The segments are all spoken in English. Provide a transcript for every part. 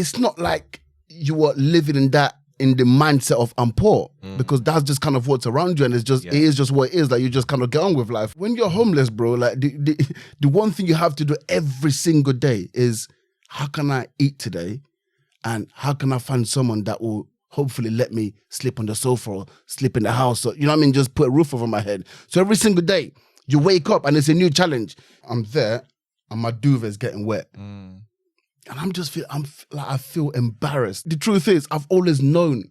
it's not like you are living in the mindset of I'm poor, because that's just kind of what's around you, and it is just what it is. Like you just kind of get on with life. When you're homeless, bro, like the one thing you have to do every single day is, how can I eat today, and how can I find someone that will hopefully let me sleep on the sofa or sleep in the house, or, you know what I mean, just put a roof over my head. So every single day you wake up and it's a new challenge. I'm there and my duvet's getting wet. And I feel embarrassed. The truth is, I've always known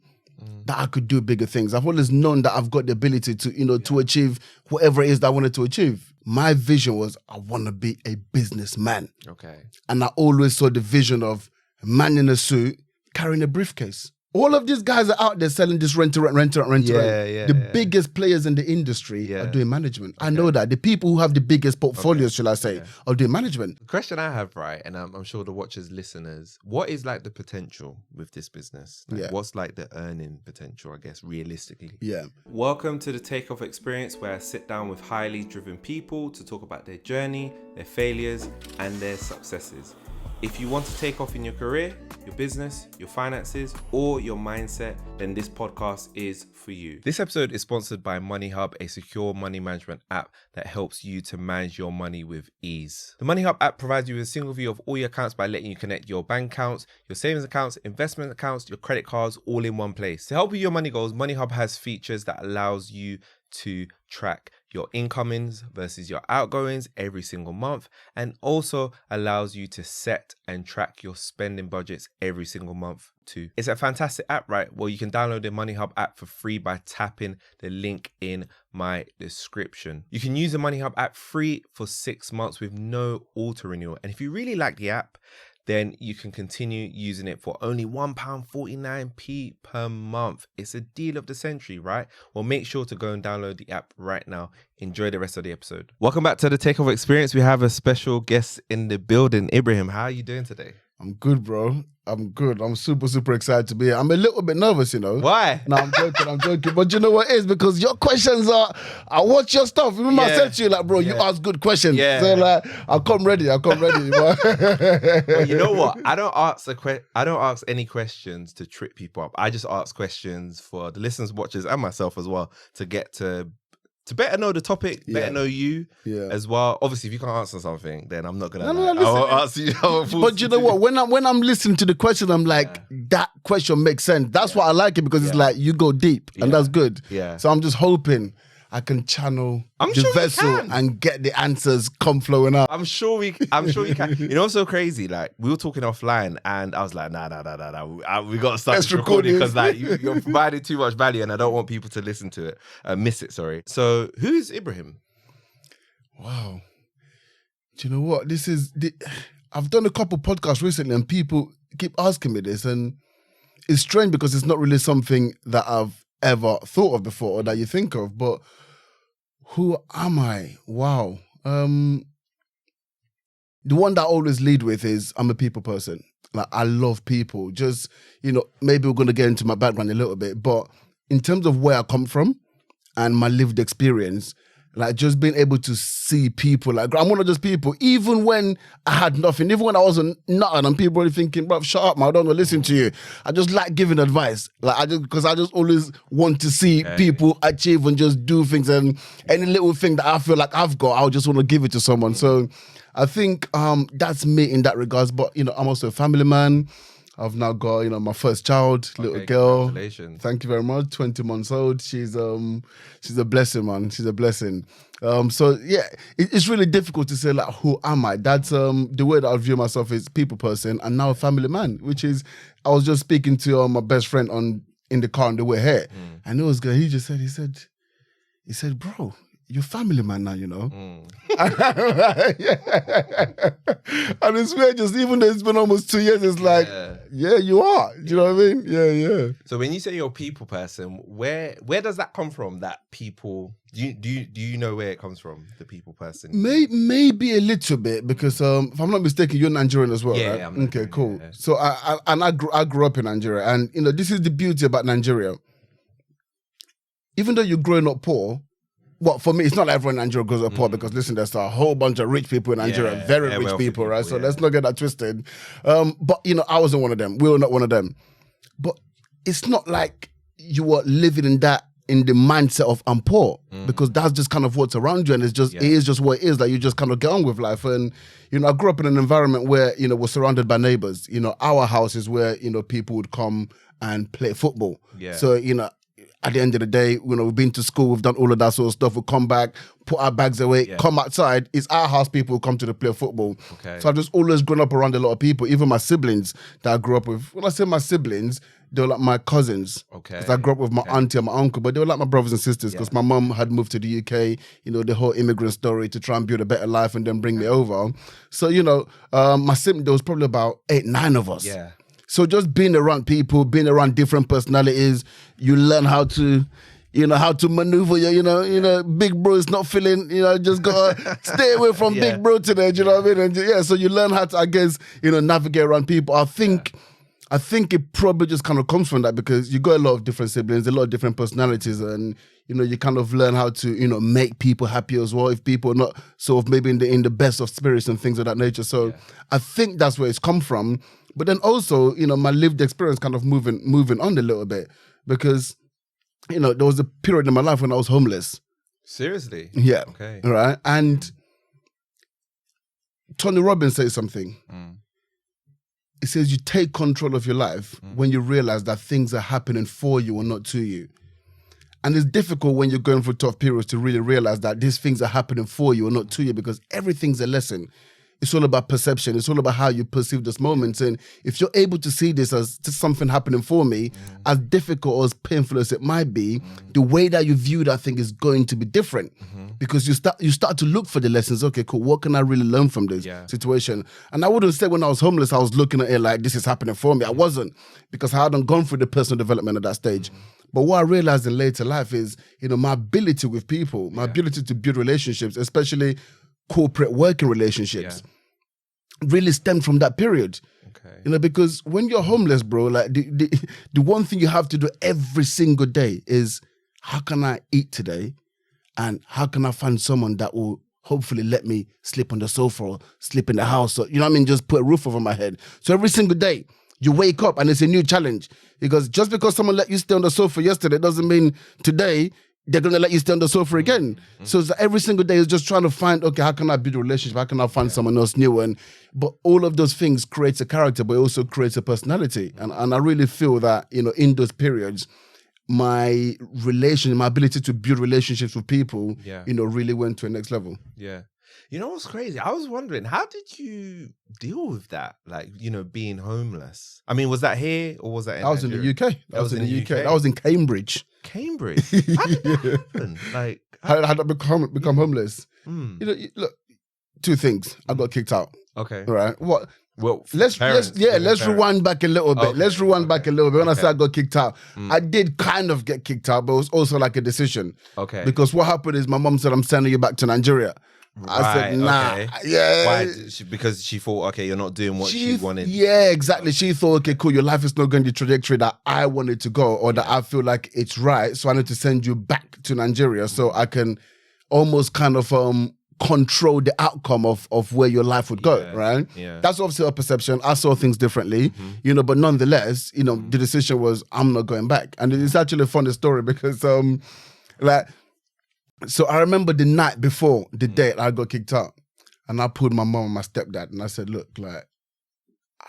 that I could do bigger things. I've always known that I've got the ability to, to achieve whatever it is that I wanted to achieve. My vision was, I want to be a businessman. Okay. And I always saw the vision of a man in a suit carrying a briefcase. All of these guys are out there selling this rent to rent. The biggest players in the industry are doing management. Okay. I know that. The people who have the biggest portfolios, shall I say, are doing management. The question I have, right, and I'm sure the watchers, listeners, what is like the potential with this business? Like, what's like the earning potential, I guess, realistically? Yeah. Welcome to the Takeoff Experience, where I sit down with highly driven people to talk about their journey, their failures, and their successes. If you want to take off in your career, your business, your finances, or your mindset, then this podcast is for you. This episode is sponsored by MoneyHub, a secure money management app that helps you to manage your money with ease. The MoneyHub app provides you with a single view of all your accounts by letting you connect your bank accounts, your savings accounts, investment accounts, your credit cards, all in one place. To help with your money goals, MoneyHub has features that allows you to track your incomings versus your outgoings every single month, and also allows you to set and track your spending budgets every single month too. It's a fantastic app, right? Well, you can download the MoneyHub app for free by tapping the link in my description. You can use the MoneyHub app free for 6 months with no auto renewal. And if you really like the app, then you can continue using it for only £1.49 per month. It's a deal of the century, right? Well, make sure to go and download the app right now. Enjoy the rest of the episode. Welcome back to the Takeoff Experience. We have a special guest in the building. Ibrahim, how are you doing today? I'm good, bro. I'm good. I'm super, super excited to be here. I'm a little bit nervous, you know. Why? No, I'm joking. But you know what it is? Because your questions are, I watch your stuff. Remember I said to you, like, bro, you ask good questions. Yeah. So like, I'll come ready. Well, you know what? I don't ask any questions to trip people up. I just ask questions for the listeners, watchers, and myself as well, to get to better know the topic, better know you as well. Obviously, if you can't answer something, then I'm not gonna. I'll answer you. But you know what? When I'm listening to the question, I'm like, that question makes sense. That's why I like it, because it's like you go deep, and that's good. Yeah. So I'm just hoping I can channel the vessel and get the answers come flowing out. I'm sure we can. You know what's so crazy? Like, we were talking offline and I was like, nah. We got to start recording, because like you're providing too much value and I don't want people to listen to it, miss it, sorry. So who's Ibrahim? Wow. Do you know what? I've done a couple podcasts recently and people keep asking me this, and it's strange because it's not really something that I've ever thought of before or that you think of. But who am I? Wow. The one that I always lead with is I'm a people person. Like, I love people. Just, maybe we're going to get into my background a little bit, but in terms of where I come from and my lived experience, like, just being able to see people, like, I'm one of those people, even when I had nothing, even when I wasn't nothing, and people were thinking, bro, shut up, man, I don't want to listen to you. I just like giving advice. Like, because I just always want to see people achieve and just do things, and any little thing that I feel like I've got, I'll just want to give it to someone. So I think that's me in that regards. But, I'm also a family man. I've now got, my first child, little girl. Congratulations. Thank you very much. 20 months old. She's a blessing, man. She's a blessing. So yeah, it's really difficult to say, like, who am I? That's the way that I view myself is people person and now a family man, which is, I was just speaking to my best friend in the car on the way here, and it was good. He just said, he said, bro, you're family man now, And it's weird, just even though it's been almost 2 years, it's like, yeah, you are. Do you know what I mean? Yeah. So when you say you're a people person, where does that come from? That people, do you know where it comes from? The people person? Maybe a little bit, because if I'm not mistaken, you're Nigerian as well, right? Yeah, I'm Nigerian. Okay, cool. Yeah. So I grew up in Nigeria, and this is the beauty about Nigeria. Even though you're growing up poor, Well, for me, it's not like everyone in Nigeria goes up poor because listen, there's a whole bunch of rich people in Nigeria, very rich people, right? So let's not get that twisted. But I wasn't one of them. We were not one of them. But it's not like you were living in the mindset of I'm poor because that's just kind of what's around you, and it is just what it is. Like you just kind of get on with life. And I grew up in an environment where we're surrounded by neighbors. Our house is where people would come and play football. Yeah. So at the end of the day, we've been to school, we've done all of that sort of stuff. We'll come back, put our bags away, come outside. It's our house. People will come to the play football. Okay. So I've just always grown up around a lot of people. Even my siblings that I grew up with. When I say my siblings, they were like my cousins. Okay. Because I grew up with my auntie and my uncle, but they were like my brothers and sisters because my mum had moved to the UK, the whole immigrant story to try and build a better life and then bring me over. So, my siblings, there was probably about 8, 9 of us. Yeah. So just being around people, being around different personalities, you learn how to, how to maneuver your, big bro is not feeling, just gotta stay away from big bro today, do you know what I mean? And so you learn how to, I guess, navigate around people. I think it probably just kind of comes from that because you got a lot of different siblings, a lot of different personalities, and you kind of learn how to make people happy as well if people are not sort of maybe in the best of spirits and things of that nature. So I think that's where it's come from. But then also, my lived experience kind of moving on a little bit because, there was a period in my life when I was homeless. Seriously? Yeah. Okay. Right. And Tony Robbins says something. He says you take control of your life when you realize that things are happening for you and not to you. And it's difficult when you're going through tough periods to really realize that these things are happening for you and not to you because everything's a lesson. It's all about perception. It's all about how you perceive those moments. And if you're able to see this as just something happening for me, as difficult or as painful as it might be, the way that you view that thing is going to be different. Because you start to look for the lessons. Okay, cool. What can I really learn from this situation? And I wouldn't say when I was homeless, I was looking at it like this is happening for me. I wasn't, because I hadn't gone through the personal development at that stage. But what I realized in later life is, my ability with people, my ability to build relationships, especially corporate working relationships, really stemmed from that period. Okay. Because when you're homeless, bro, like the one thing you have to do every single day is how can I eat today? And how can I find someone that will hopefully let me sleep on the sofa or sleep in the house? Or, just put a roof over my head. So every single day you wake up and it's a new challenge. Because just because someone let you stay on the sofa yesterday doesn't mean today they're going to let you stay on the sofa again. So every single day is just trying to find, okay, how can I build a relationship? How can I find someone else new? But all of those things creates a character, but it also creates a personality. And I really feel that, in those periods, my ability to build relationships with people, really went to a next level. Yeah. You know what's crazy? I was wondering, how did you deal with that? Like, being homeless. I mean, was that here or was that in Nigeria? In the UK. That was in the UK. That was in Cambridge. Cambridge? How did that happen? Like, how did I become homeless? Look, 2 things. I got kicked out. Okay. Right. What? Well, let's rewind back a little bit. Okay, let's rewind back a little bit. When I say I got kicked out, I did kind of get kicked out, but it was also like a decision. Okay. Because what happened is my mom said, I'm sending you back to Nigeria. I said, nah. Okay. Yeah. Why? Because she thought, okay, you're not doing what she wanted. Yeah, exactly. She thought, okay, cool, your life is not going the trajectory that I wanted to go or that I feel like it's right. So I need to send you back to Nigeria so I can almost kind of control the outcome of where your life would go, right? Yeah. That's obviously a perception. I saw things differently, but nonetheless, the decision was I'm not going back. And it's actually a funny story because so I remember the night before the day I got kicked out, and I pulled my mom and my stepdad and I said, look, like,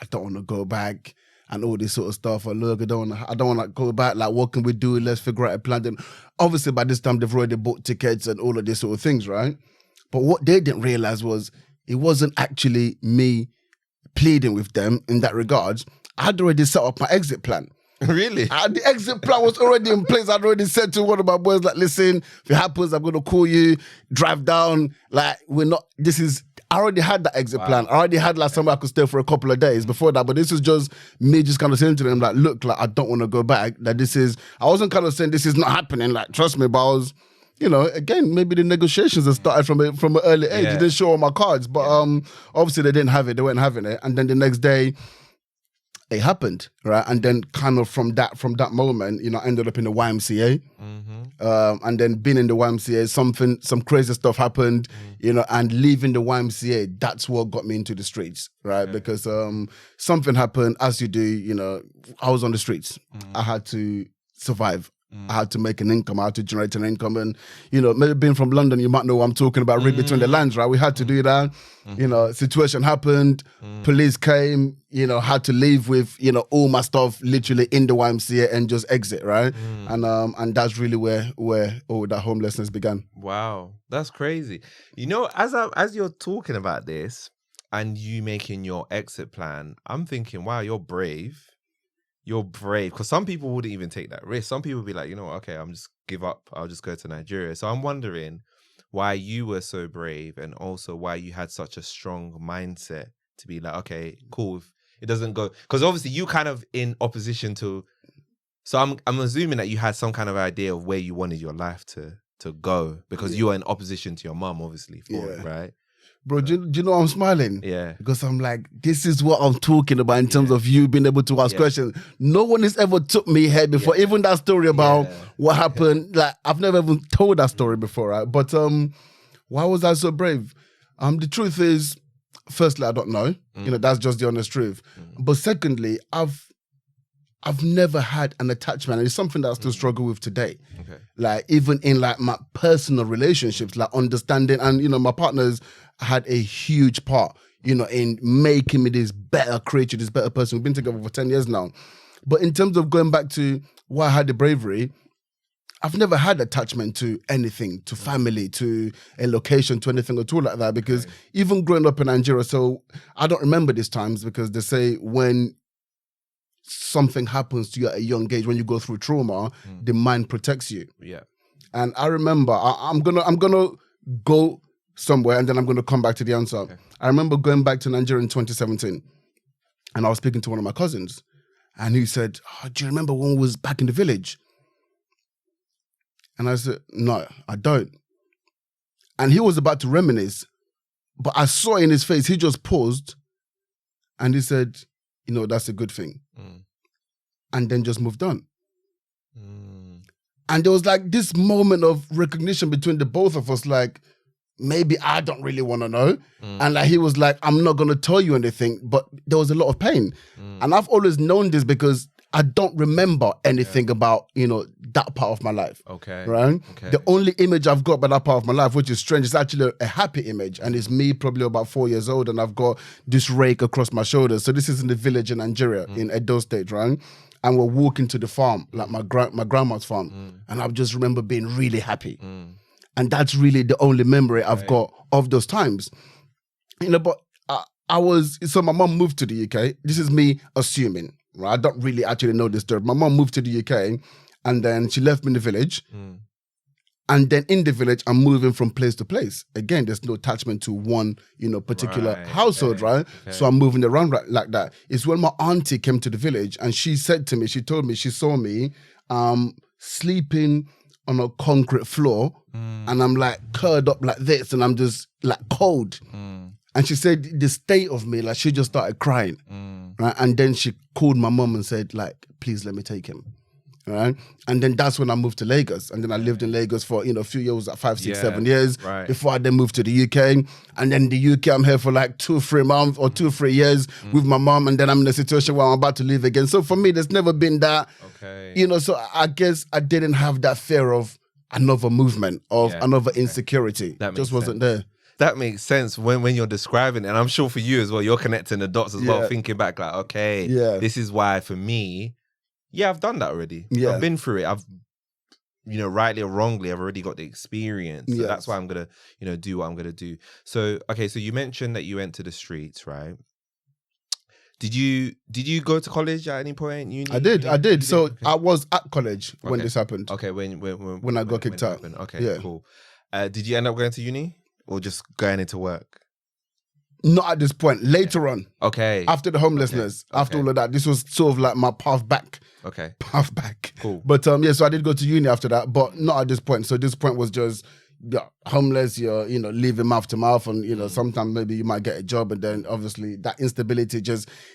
I don't want to go back and all this sort of stuff. Or look, I don't want to go back. Like, what can we do? Let's figure out a plan. And obviously by this time they've already bought tickets and all of this sort of things, right? But what they didn't realize was it wasn't actually me pleading with them in that regard. I had already set up my exit plan. Really? The exit plan was already in place. I'd already said to one of my boys, like, listen, if it happens, I'm going to call you, drive down. Like, I already had that exit plan. I already had like somewhere I could stay for a couple of days before that. But this is just me just kind of saying to them, like, look, like, I don't want to go back. That I wasn't kind of saying this is not happening. Like, trust me, but I was, again, maybe the negotiations have started from an early age. You didn't show all my cards. But obviously they didn't have it. They weren't having it. And then the next day, it happened, right? And then kind of from that moment, I ended up in the YMCA. And then being in the YMCA, some crazy stuff happened, and leaving the YMCA, that's what got me into the streets, right? Okay. Because something happened, as you do, I was on the streets. I had to survive. I had to make an income. I had to generate an income. And, maybe being from London, you might know what I'm talking about, read between the lines, right? We had to do that. Situation happened. Police came, had to leave with, all my stuff literally in the YMCA and just exit, right? And that's really where all that homelessness began. Wow. That's crazy. As you're talking about this and you making your exit plan, I'm thinking, wow, you're brave. You're brave, because some people wouldn't even take that risk. Some people would be like, okay, I'm just give up. I'll just go to Nigeria. So I'm wondering why you were so brave, and also why you had such a strong mindset to be like, okay, cool. If it doesn't go, because obviously you kind of in opposition to. So I'm assuming that you had some kind of idea of where you wanted your life to go, because you were in opposition to your mum, obviously, for it, right? Bro, do you know I'm smiling? Yeah. Because I'm like, this is what I'm talking about in terms of you being able to ask questions. No one has ever took me here before. Even that story about what happened, like I've never even told that story before, right? But why was I so brave? The truth is, firstly, I don't know. That's just the honest truth. But secondly, I've never had an attachment, and it's something that I still struggle with today. Okay. Like even in like my personal relationships, like understanding, and my partners had a huge part, in making me this better creature, this better person. We've been together for 10 years now. But in terms of going back to why I had the bravery, I've never had attachment to anything, to family, to a location, to anything at all like that. Because even growing up in Nigeria, so I don't remember these times, because they say when something happens to you at a young age, when you go through trauma, the mind protects you. Yeah. And I remember, I'm gonna go somewhere and then I'm gonna come back to the answer. Okay. I remember going back to Nigeria in 2017, and I was speaking to one of my cousins, and he said, do you remember when we was back in the village? And I said, no, I don't. And he was about to reminisce, but I saw in his face, he just paused, and he said, that's a good thing. And then just moved on. And there was like this moment of recognition between the both of us, like, maybe I don't really want to know. And like he was like, I'm not going to tell you anything, but there was a lot of pain. And I've always known this because I don't remember anything about, that part of my life. Okay. Right? Okay. The only image I've got about that part of my life, which is strange, is actually a happy image. And it's me probably about 4 years old, and I've got this rake across my shoulders. So this is in the village in Nigeria, in Edo State, right? And we're walking to the farm, like my grandma's farm. And I just remember being really happy. And that's really the only memory I've got of those times. But so my mom moved to the UK. This is me assuming, right? I don't really actually know this story. My mom moved to the UK, and then she left me in the village. And then in the village, I'm moving from place to place. Again, there's no attachment to one, particular household, right? Okay. So I'm moving around like that. It's when my auntie came to the village, and she said to me, she told me, she saw me sleeping on a concrete floor, and I'm like curled up like this, and I'm just like cold. And she said the state of me, like she just started crying. Right? And then she called my mom and said, like, please let me take him. Right? And then that's when I moved to Lagos. And then I lived in Lagos for, a few years, like 5, 6, 7 years, before I then moved to the UK. And then the UK, I'm here for like 2-3 months or 2-3 years with my mom. And then I'm in a situation where I'm about to leave again. So for me, there's never been that, so I guess I didn't have that fear of another movement, of another insecurity. That just wasn't there. That makes sense when you're describing it. And I'm sure for you as well, you're connecting the dots as well, thinking back like, okay, this is why for me, I've done that already. Yeah. I've been through it. I've, rightly or wrongly, I've already got the experience. So that's why I'm going to, do what I'm going to do. So, okay, so you mentioned that you went to the streets, right? Did you go to college at any point? I did. So okay. I was at college when this happened. Okay, when I got kicked out. Okay, cool. Did you end up going to uni or just going into work? Not at this point. Later on. Okay. After the homelessness, after all of that, this was sort of like my path back. Okay. Path back. Cool. But so I did go to uni after that, but not at this point. So this point was just, homeless, you're, living mouth to mouth, and, sometimes maybe you might get a job, and then obviously that instability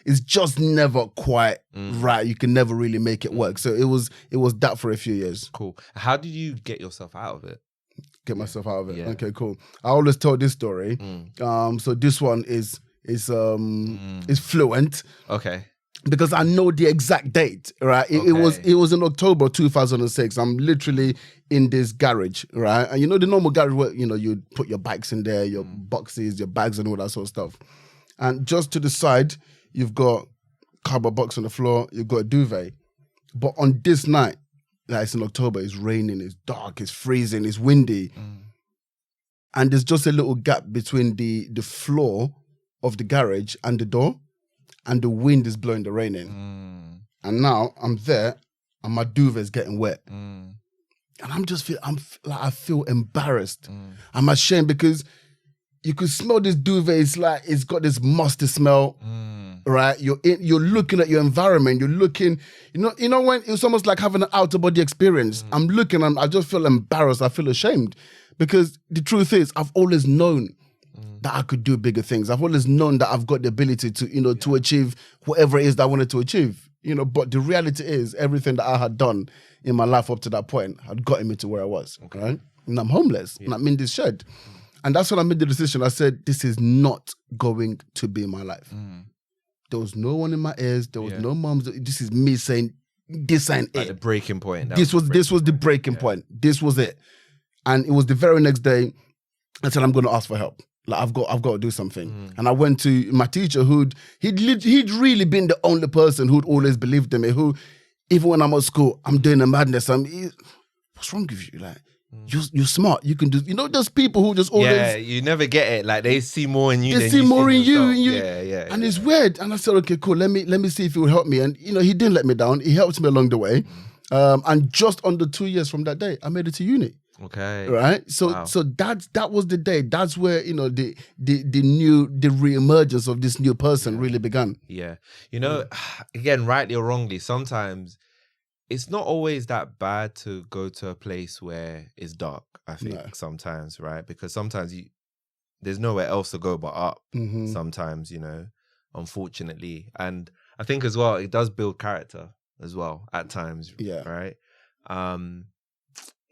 is just never quite right. You can never really make it work. So it was that for a few years. Cool. How did you get yourself out of it? Get myself out of it. Yeah. Okay, cool. I always tell this story. So this one is fluent. Okay. Because I know the exact date, right? It was in October 2006. I'm literally in this garage, right? And the normal garage where, you put your bikes in there, your boxes, your bags and all that sort of stuff. And just to the side, you've got cardboard box on the floor, you've got a duvet. But on this night, it's in October, it's raining, it's dark, it's freezing, it's windy. And there's just a little gap between the floor of the garage and the door. And the wind is blowing the rain in. And now I'm there and my duvet is getting wet. And I feel embarrassed. I'm ashamed because you could smell this duvet. It's like it's got this musty smell, right? You're looking at your environment. You're looking, when it's almost like having an outer body experience. I'm looking and I just feel embarrassed. I feel ashamed because the truth is I've always known that I could do bigger things. I've always known that I've got the ability to, to achieve whatever it is that I wanted to achieve, but the reality is everything that I had done in my life up to that point had gotten me to where I was, right? And I'm homeless and I'm in this shed. And that's when I made the decision. I said, this is not going to be my life. There was no one in my ears. There was no moms. This is me saying, this ain't it. The breaking point. This was the breaking point. This was it. And it was the very next day, I said, I'm going to ask for help. Like I've got to do something. And I went to my teacher he'd really been the only person who'd always believed in me, who, even when I'm at school, I'm doing a madness. What's wrong with you? Like, you're smart. You can do, those people who just always... Yeah, you never get it. Like, they see more in you They see more in you. Yeah. And it's weird. And I said, okay, cool. Let me see if he will help me. And, he didn't let me down. He helped me along the way. And just under 2 years from that day, I made it to uni. Okay. Right. So that was the day. That's where the reemergence of this new person really began. Yeah. Again, rightly or wrongly, sometimes it's not always that bad to go to a place where it's dark. I think sometimes, right? Because sometimes there's nowhere else to go but up. Sometimes, unfortunately, and I think as well it does build character as well at times. Yeah. Right.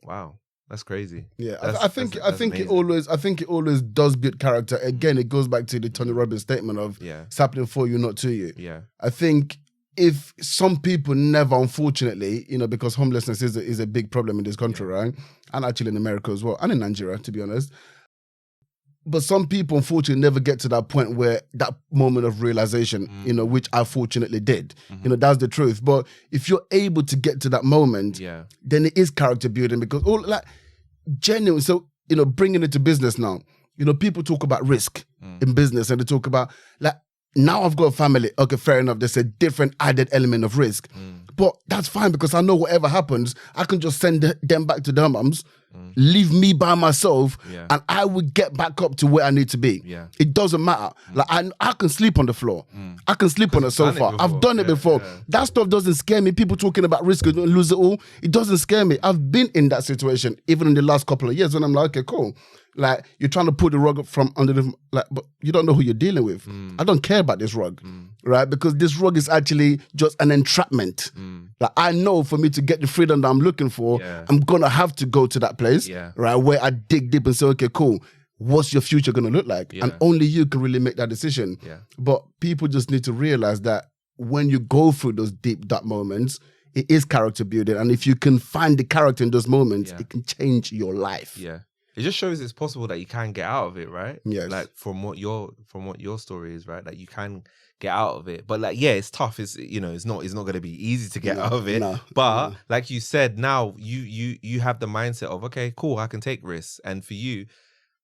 Wow. That's crazy. Yeah, I think it always does build character. Again, it goes back to the Tony Robbins statement of it's happening for you, not to you. Yeah, I think if some people never, unfortunately, because homelessness is a big problem in this country, right? And actually in America as well, and in Nigeria, to be honest. But some people, unfortunately, never get to that point where that moment of realization, which I fortunately did. That's the truth. But if you're able to get to that moment, then it is character building because genuine. So, bringing it to business now, people talk about risk in business and they talk about now I've got a family. Okay, fair enough. There's a different added element of risk. But that's fine because I know whatever happens, I can just send them back to their mums, leave me by myself, and I would get back up to where I need to be. Yeah. It doesn't matter. Like I can sleep on the floor. I can sleep on the sofa. I've done it before. That stuff doesn't scare me. People talking about risk and lose it all. It doesn't scare me. I've been in that situation even in the last couple of years when I'm like, okay, cool. Like, you're trying to pull the rug up from under the, but you don't know who you're dealing with. I don't care about this rug, right? Because this rug is actually just an entrapment. Like, I know for me to get the freedom that I'm looking for, I'm gonna have to go to that place, right? Where I dig deep and say, okay, cool. What's your future gonna look like? And only you can really make that decision. But people just need to realize that when you go through those deep, dark moments, it is character building. And if you can find the character in those moments, it can change your life. Yeah. It just shows it's possible that you can get out of it, right? Yes. Like from what your story is, right? Like you can get out of it. But like, yeah, it's tough. It's it's not going to be easy to get out of it. No, but like you said, now you have the mindset of, okay, cool, I can take risks. And for you,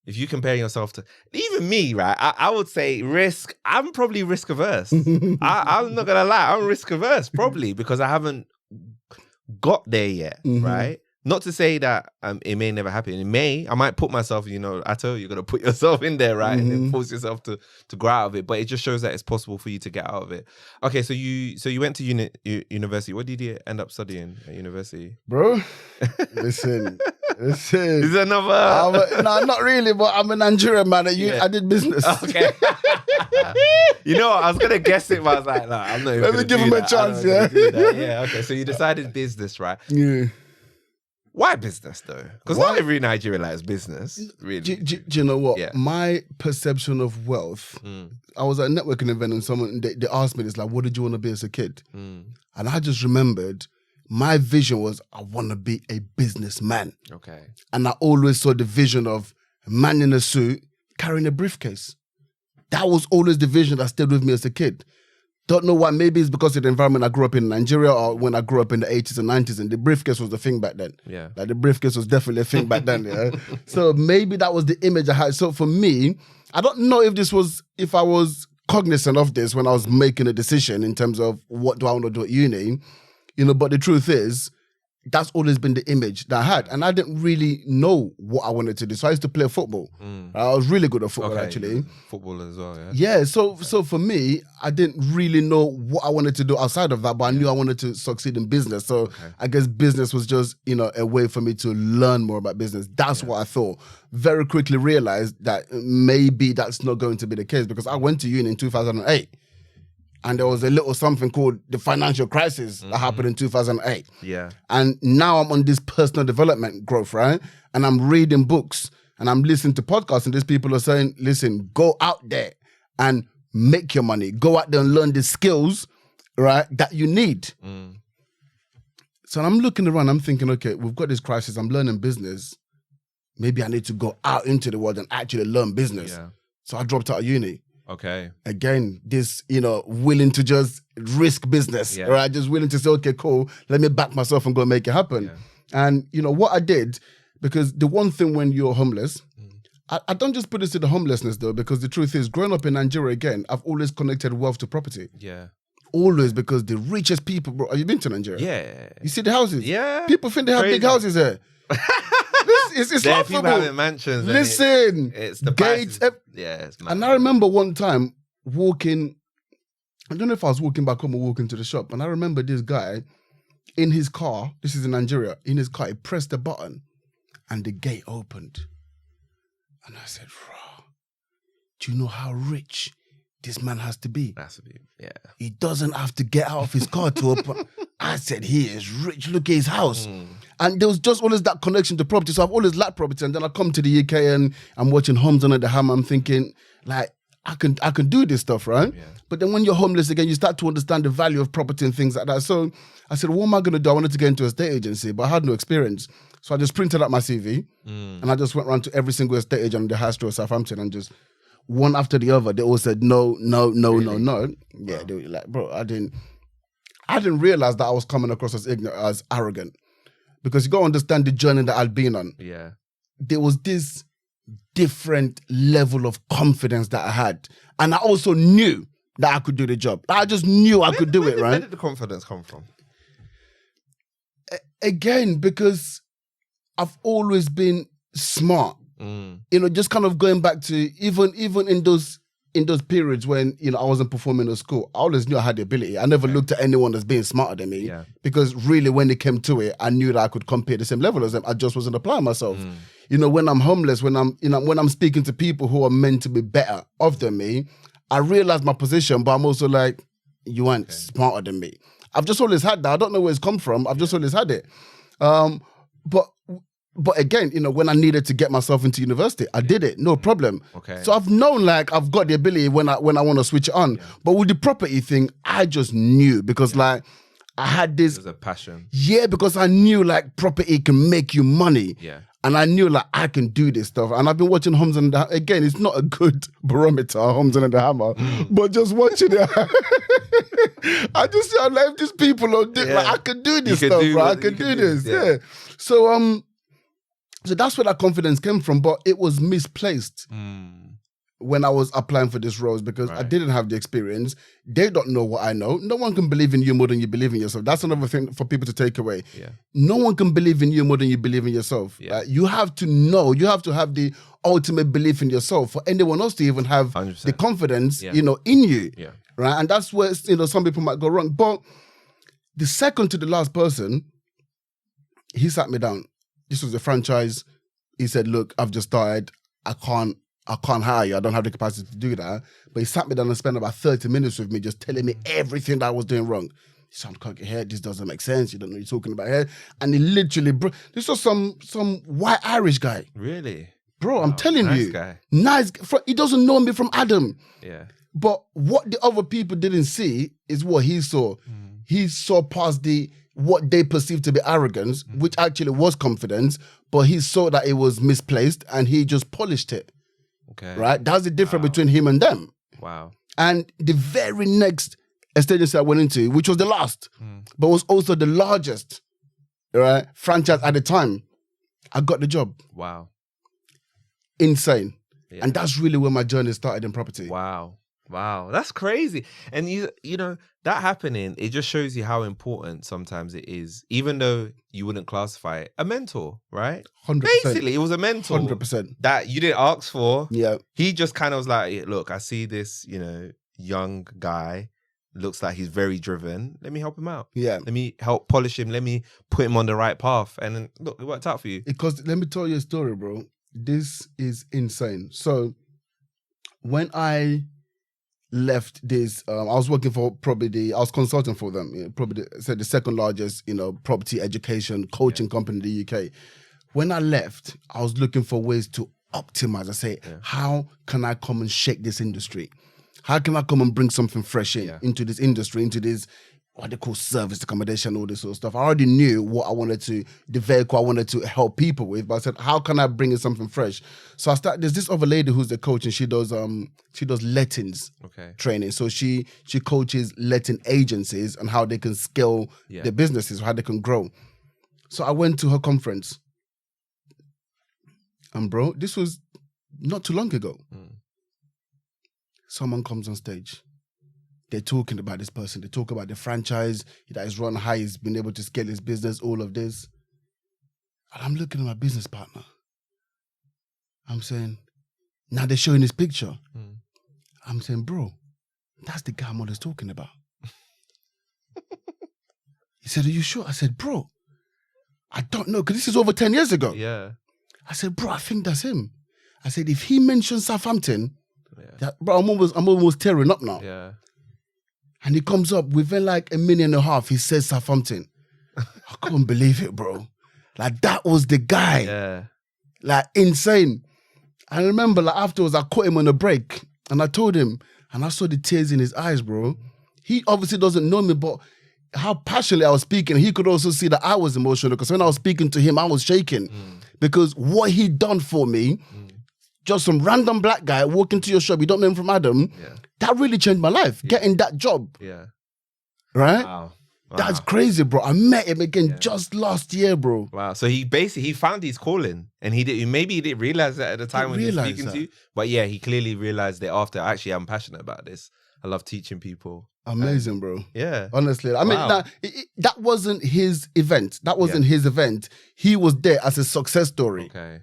if you compare yourself to even me, right? I would say risk. I'm probably risk averse. I'm not gonna lie. I'm risk averse probably because I haven't got there yet, right? Not to say that it may never happen. It may. I might put myself, I tell you, you're going to put yourself in there, right? And then force yourself to grow out of it. But it just shows that it's possible for you to get out of it. Okay, so you went to university. What did you end up studying at university? Bro, listen, That's it. Is there another? No, not really, but I'm a Nigerian man. Yeah. I did business. Okay. You know what? I was going to guess it, but I was like, nah, I'm not even Let me give him a chance, yeah. Yeah, okay. So you decided business, right? Yeah. Why business, though? Because not every Nigerian likes business, really. Do you know what? Yeah. My perception of wealth, I was at a networking event and someone, they asked me this, like, what did you want to be as a kid? And I just remembered my vision was I want to be a businessman. Okay. And I always saw the vision of a man in a suit carrying a briefcase. That was always the vision that stayed with me as a kid. Don't know why. Maybe it's because of the environment I grew up in Nigeria or when I grew up in the 80s and 90s and the briefcase was the thing back then. Yeah. Like the briefcase was definitely a thing back then. Yeah. So maybe that was the image I had. So for me, I don't know if I was cognizant of this when I was making a decision in terms of what do I want to do at uni, but the truth is, that's always been the image that I had. And I didn't really know what I wanted to do. So I used to play football. I was really good at football, actually. Football as well, yeah? Yeah, so for me, I didn't really know what I wanted to do outside of that, but I knew I wanted to succeed in business. So I guess business was just, a way for me to learn more about business. That's what I thought. Very quickly realized that maybe that's not going to be the case because I went to uni in 2008. And there was a little something called the financial crisis that happened in 2008. Yeah. And now I'm on this personal development growth, right? And I'm reading books and I'm listening to podcasts and these people are saying, listen, go out there and make your money. Go out there and learn the skills, right, that you need. So I'm looking around, I'm thinking, okay, we've got this crisis. I'm learning business. Maybe I need to go out into the world and actually learn business. Yeah. So I dropped out of uni. Okay. Again, this, willing to just risk business, right? Just willing to say, okay, cool, let me back myself and go make it happen. Yeah. And, what I did, because the one thing when you're homeless, I don't just put this to the homelessness though, because the truth is, growing up in Nigeria again, I've always connected wealth to property. Yeah. Always, because the richest people, bro, have you been to Nigeria? Yeah. You see the houses? Yeah. People think they have big houses here. It's there are laughable. people having mansions. Listen, it's the gates. It's mad. And I remember one time walking, I don't know if I was walking back home or walking to the shop, and I remember this guy in his car, this is in Nigeria, in his car, he pressed the button and the gate opened. And I said, bro, do you know how rich this man has to be? Has to be, yeah. He doesn't have to get out of his car to open. I said, he is rich. Look at his house. And there was just always that connection to property. So I've always liked property. And then I come to the UK and I'm watching Homes Under the Hammer. I'm thinking, like, I can do this stuff, right? Yeah. But then when you're homeless again, you start to understand the value of property and things like that. So I said, what am I going to do? I wanted to get into a estate agency, but I had no experience. So I just printed out my CV and I just went around to every single estate agent on the high street of Southampton and just one after the other, they all said no. Yeah, they were like, bro, I didn't realize that I was coming across as ignorant, as arrogant. Because you got to understand the journey that I'd been on. Yeah. There was this different level of confidence that I had. And I also knew that I could do the job. I just knew I could do it, right? Where did the confidence come from? Again, because I've always been smart. Just kind of going back to even in those periods when I wasn't performing at school, I always knew I had the ability. I never looked at anyone as being smarter than me because really when it came to it, I knew that I could compete at the same level as them. I just wasn't applying myself. When I'm homeless, when I'm speaking to people who are meant to be better off than me, I realize my position, but I'm also like, you aren't smarter than me. I've just always had that. I don't know where it's come from. I've just always had it. But again, when I needed to get myself into university, I did it, no problem. Okay. So I've known like I've got the ability when I want to switch it on. Yeah. But with the property thing, I just knew because like I had this. It was a passion. Yeah, because I knew like property can make you money. Yeah. And I knew like I can do this stuff. And I've been watching Homes Under the Hammer. Again, it's not a good barometer, Homes Under the Hammer, but just watching it. I'm like, these people are like, I can do this stuff, right? I can do this. Yeah. So that's where that confidence came from, but it was misplaced when I was applying for this roles because I didn't have the experience. They don't know what I know. No one can believe in you more than you believe in yourself. That's another thing for people to take away. Yeah. No one can believe in you more than you believe in yourself. Yeah. You have to know, you have to have the ultimate belief in yourself for anyone else to even have 100%. The confidence, in you. Yeah. Right? And that's where, some people might go wrong. But the second to the last person, he sat me down. this was a franchise. He said, look, I've just started. I can't hire you. I don't have the capacity to do that. But he sat me down and spent about 30 minutes with me just telling me everything that I was doing wrong. You sound cocky here. This doesn't make sense. You don't know what you're talking about here. And he literally, this was some white Irish guy. Really? Bro, I'm telling nice you. Guy. Nice guy. He doesn't know me from Adam. Yeah. But what the other people didn't see is what he saw. He saw past what they perceived to be arrogance, which actually was confidence, but he saw that it was misplaced and he just polished it. Okay. Right? That's the difference between him and them. Wow. And the very next estate agency I went into, which was the last, but was also the largest, right, franchise at the time, I got the job. Wow. Insane. Yeah. And that's really where my journey started in property. Wow. That's crazy. And you know, that happening, it just shows you how important sometimes it is, even though you wouldn't classify it, a mentor, right? 100%. Basically, it was a mentor 100%. that you didn't ask for. Yeah. He just kind of was like, look, I see this, you know, young guy, looks like he's very driven. Let me help him out. Yeah. Let me help polish him. Let me put him on the right path. And then, look, it worked out for you. Because let me tell you a story, bro. This is insane. So when I left this, I was working for I was consulting for them, the second largest, property education coaching company in the UK. When I left, I was looking for ways to optimize. I say, how can I come and shake this industry? How can I come and bring something fresh into this industry, into this, what they call service accommodation, all this sort of stuff. I already knew what I wanted to, the vehicle I wanted to help people with, but I said, how can I bring in something fresh? So there's this other lady who's the coach, and she does lettings training. So she coaches letting agencies and how they can scale their businesses, how they can grow. So I went to her conference. And bro, this was not too long ago. Someone comes on stage. They're talking about this person. They talk about the franchise that is run high. He's been able to scale his business, all of this. And I'm looking at my business partner. I'm saying, now they're showing this picture. I'm saying, bro, that's the guy I'm always talking about. He said, are you sure? I said, bro, I don't know, because this is over 10 years ago. Yeah. I said, bro, I think that's him. I said, if he mentions Southampton, bro, I'm almost tearing up now. Yeah. And he comes up within like a minute and a half, he says Southampton. I couldn't believe it, bro. Like, that was the guy. Yeah. Like, insane. I remember, like, afterwards, I caught him on a break and I told him, and I saw the tears in his eyes, bro. He obviously doesn't know me, but how passionately I was speaking, he could also see that I was emotional, because when I was speaking to him, I was shaking. Because what he'd done for me, just some random black guy walking to your shop, you don't know him from Adam, that really changed my life, getting that job. Yeah. Right? Wow. That's crazy, bro. I met him again just last year, bro. Wow. So he found his calling, and he didn't realize that at the time when he was speaking to you. But yeah, he clearly realized it after. Actually, I'm passionate about this. I love teaching people. Amazing, bro. Yeah. Honestly. I mean, that wasn't his event. That wasn't his event. He was there as a success story. Okay.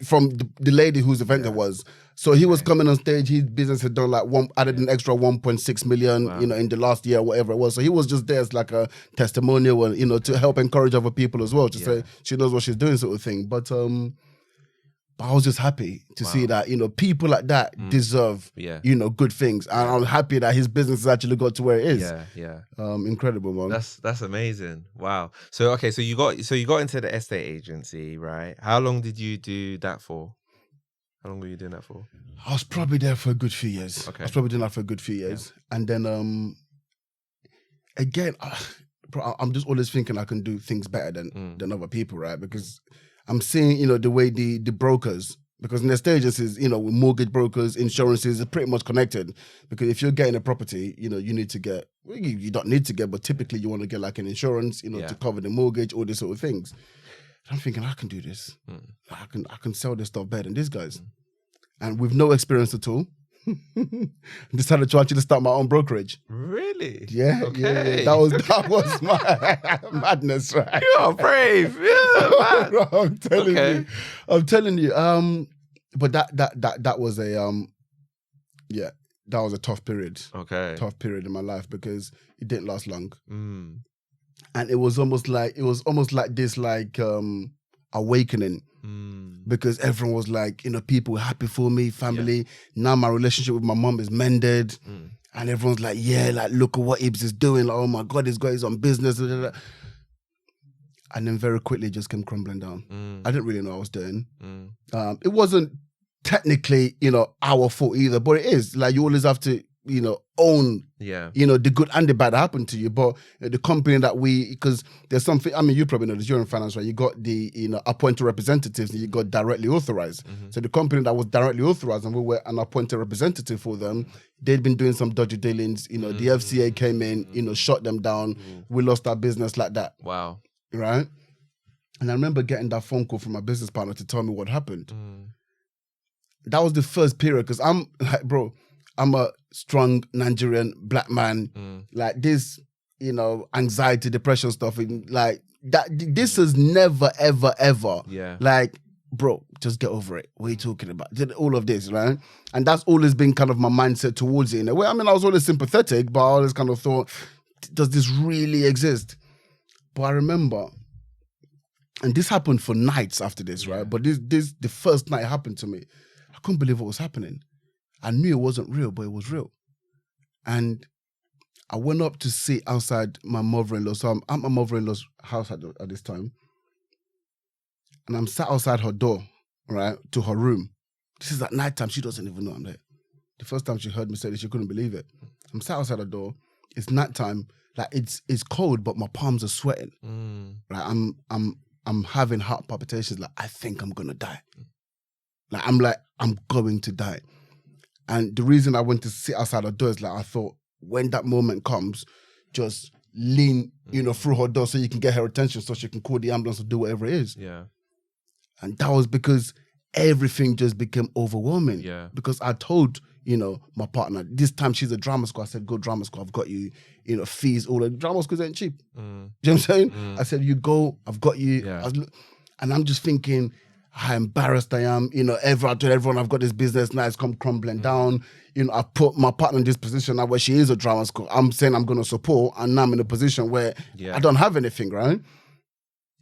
From the lady whose event it was. So he was coming on stage. His business had done like added an extra 1.6 million, in the last year, whatever it was. So he was just there as like a testimonial and, to help encourage other people as well, to say she knows what she's doing, sort of thing. But I was just happy to see that, people like that deserve, good things. And I'm happy that his business has actually got to where it is. Yeah. Incredible, man. That's amazing. Wow. So you got into the estate agency, right? How long did you do that for? How long were you doing that for? I was probably there for a good few years. Okay. I was probably doing that for a good few years. Yeah. And then, again, I'm just always thinking I can do things better than other people, right? Because I'm seeing, the way the brokers, because in the estate agencies, with mortgage brokers, insurances are pretty much connected. Because if you're getting a property, you need to get, you don't need to get, but typically you want to get like an insurance, to cover the mortgage, all these sort of things. I'm thinking, I can do this. I can sell this stuff better than these guys. And with no experience at all, decided to actually start my own brokerage. Really? Yeah, okay. That was my madness, right? You're brave. Yeah, man. Bro, I'm telling you. But that was that was a tough period. Okay. Tough period in my life, because it didn't last long. And it was almost like this, awakening. Because everyone was like, people were happy for me, family. Yeah. Now my relationship with my mom is mended. And everyone's like, yeah, like, look at what Ibs is doing. Like, oh my God, he's got his own business. And then very quickly it just came crumbling down. I didn't really know what I was doing. It wasn't technically, our fault either, but it is. Like, you always have to, own, the good and the bad that happened to you. But the company that because there's something, I mean, you probably know this, you're in finance, right? You got the, appointed representatives and you got directly authorized. So the company that was directly authorized and we were an appointed representative for them, they'd been doing some dodgy dealings. The FCA came in, shut them down. We lost our business like that. Wow. Right? And I remember getting that phone call from my business partner to tell me what happened. That was the first period, because I'm like, bro, I'm a strong Nigerian black man. Like this, anxiety, depression stuff, like that. This is never, ever, ever. Yeah. Like, bro, just get over it. What are you talking about? All of this, right? And that's always been kind of my mindset towards it in a way. I mean, I was always sympathetic, but I always kind of thought, does this really exist? But I remember, and this happened for nights after this, right? But this the first night it happened to me. I couldn't believe what was happening. I knew it wasn't real, but it was real. And I went up to sit outside my mother-in-law. So I'm at my mother-in-law's house at this time. And I'm sat outside her door, right, to her room. This is at nighttime. She doesn't even know I'm there. The first time she heard me say this, she couldn't believe it. I'm sat outside her door. It's nighttime. Like, it's cold, but my palms are sweating. Like, I'm having heart palpitations. Like, I think I'm going to die. I'm going to die. And the reason I went to sit outside her door is like, I thought, when that moment comes, just lean, through her door so you can get her attention so she can call the ambulance or do whatever it is. Yeah. And that was because everything just became overwhelming. Yeah. Because I told, my partner, this time she's a drama school. I said, go drama school. I've got you, fees, all that. Drama schools ain't cheap. Do you know what I'm saying? I said, you go, I've got you. Yeah. And I'm just thinking, how embarrassed I am. I told everyone I've got this business now, it's come crumbling down. I put my partner in this position now where she is a drama school. I'm saying I'm going to support, and now I'm in a position where I don't have anything, right?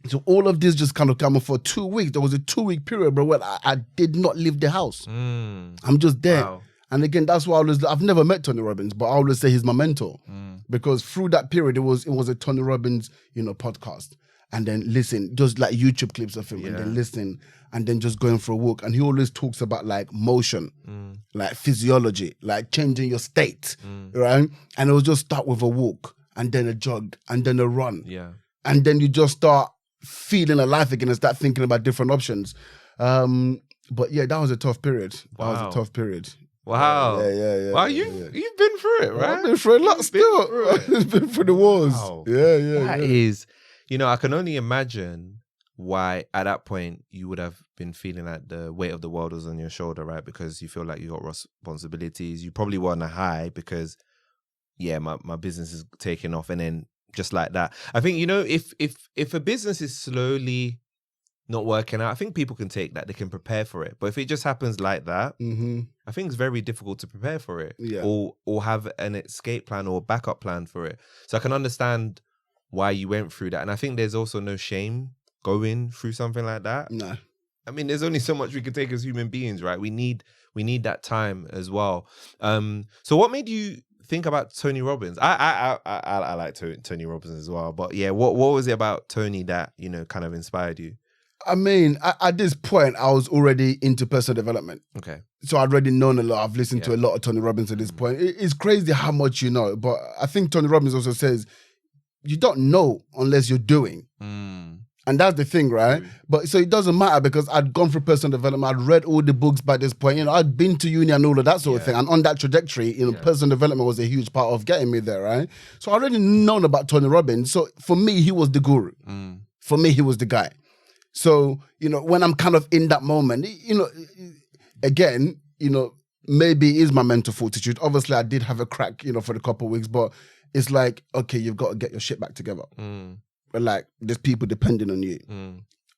So all of this just kind of came for 2 weeks. There was a 2-week period, bro, where I did not leave the house. I'm just there. Wow. And again, that's why I've never met Tony Robbins, but I always say he's my mentor. Because through that period, it was a Tony Robbins, podcast. And then listen, just like YouTube clips of him, and then listen, and then just going for a walk. And he always talks about like motion, like physiology, like changing your state, right? And it will just start with a walk, and then a jog, and then a run. Yeah. And then you just start feeling alive again and start thinking about different options. But yeah, that was a tough period. Wow. That was a tough period. Wow. Yeah. Wow, you've been through it, right? I've been through a lot still. I've been through the wars. Wow. Yeah. That is... I can only imagine why at that point you would have been feeling like the weight of the world was on your shoulder, right? Because you feel like you got responsibilities. You probably were on a high because, my business is taking off, and then just like that. I think, if a business is slowly not working out, I think people can take that. They can prepare for it. But if it just happens like that, I think it's very difficult to prepare for it, or have an escape plan or backup plan for it. So I can understand why you went through that. And I think there's also no shame going through something like that. No. I mean, there's only so much we can take as human beings, right? We need that time as well. So what made you think about Tony Robbins? I like Tony Robbins as well. But yeah, what was it about Tony that, kind of inspired you? I mean, at this point, I was already into personal development. Okay. So I'd already known a lot. I've listened to a lot of Tony Robbins at this point. It's crazy how much you know. But I think Tony Robbins also says, you don't know unless you're doing. And that's the thing, right? But so it doesn't matter because I'd gone through personal development. I'd read all the books by this point. I'd been to uni and all of that sort of thing. And on that trajectory, personal development was a huge part of getting me there, right? So I already known about Tony Robbins. So for me, he was the guru. For me, he was the guy. So, when I'm kind of in that moment, again, maybe it is my mental fortitude. Obviously, I did have a crack, for the couple of weeks, but it's like, okay, you've got to get your shit back together. But like, there's people depending on you.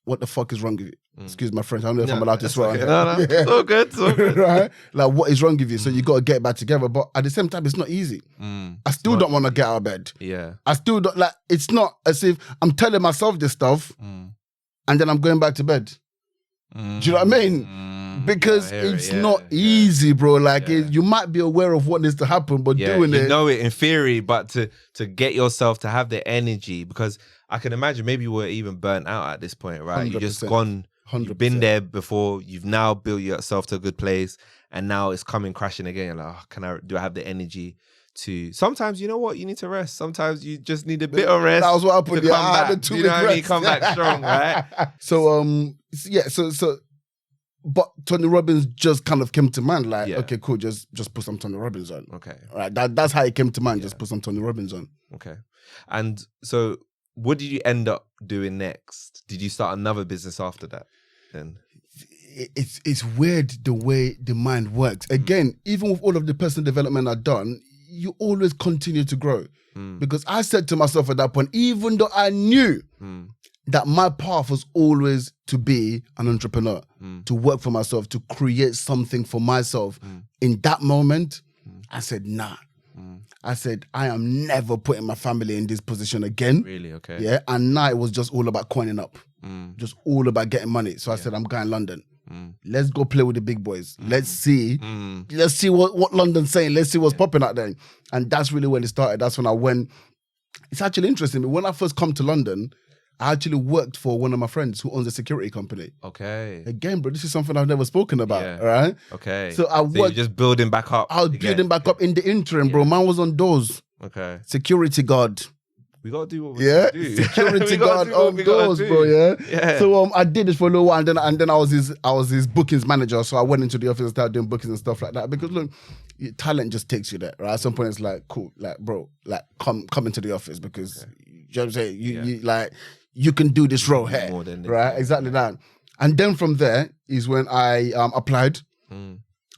What the fuck is wrong with you? Excuse my French. I don't know if I'm allowed to swear. Okay. No. It's all good. It's all good. Right? Like, what is wrong with you? So you got to get back together. But at the same time, it's not easy. I still don't want to get out of bed. Yeah. I still don't, it's not as if I'm telling myself this stuff. and then I'm going back to bed. Do you know what I mean? Because it's not easy, bro. Like you might be aware of what needs to happen, but doing it, you know it in theory, but to get yourself to have the energy, because I can imagine maybe you were even burnt out at this point, right? 100%. You just gone, 100%. you've been there before, you've now built yourself to a good place, and now it's coming crashing again. You're like, do I have the energy to? Sometimes, you know what, you need to rest. Sometimes you just need a bit of rest. That was what happened. To Yeah, come I had back. a 2 You know week what I mean? rest. Come back strong, right? So but Tony Robbins just kind of came to mind. Like, okay, cool, just put some Tony Robbins on. Okay, all right, that's how it came to mind. Just put some Tony Robbins on. Okay, and so what did you end up doing next? Did you start another business after that? Then it's weird the way the mind works. Again, even with all of the personal development I've done, you always continue to grow. Because I said to myself at that point, even though I knew that my path was always to be an entrepreneur, to work for myself, to create something for myself. In that moment, I said, nah. I said, I am never putting my family in this position again. Really? Okay. Yeah. And now it was just all about coining up. Just all about getting money. So I said, I'm going London. Let's go play with the big boys. Let's see what London's saying. Let's see what's popping out there. And that's really when it started. That's when I went. It's actually interesting. When I first come to London, I actually worked for one of my friends who owns a security company. Okay. Again, bro, this is something I've never spoken about, right? Okay. So I worked. You're just building back up. I was building back up in the interim, bro. Man was on doors. Okay. Security guard. We gotta do what we gotta do. Security guard on doors, bro. Yeah. So I did this for a little while, and then I was his bookings manager. So I went into the office and started doing bookings and stuff like that. Because look, talent just takes you there, right? At some point, it's like, cool, like, bro, like come into the office because you know what I'm saying. You like you can do this role here, right? Exactly that. And then from there is when I applied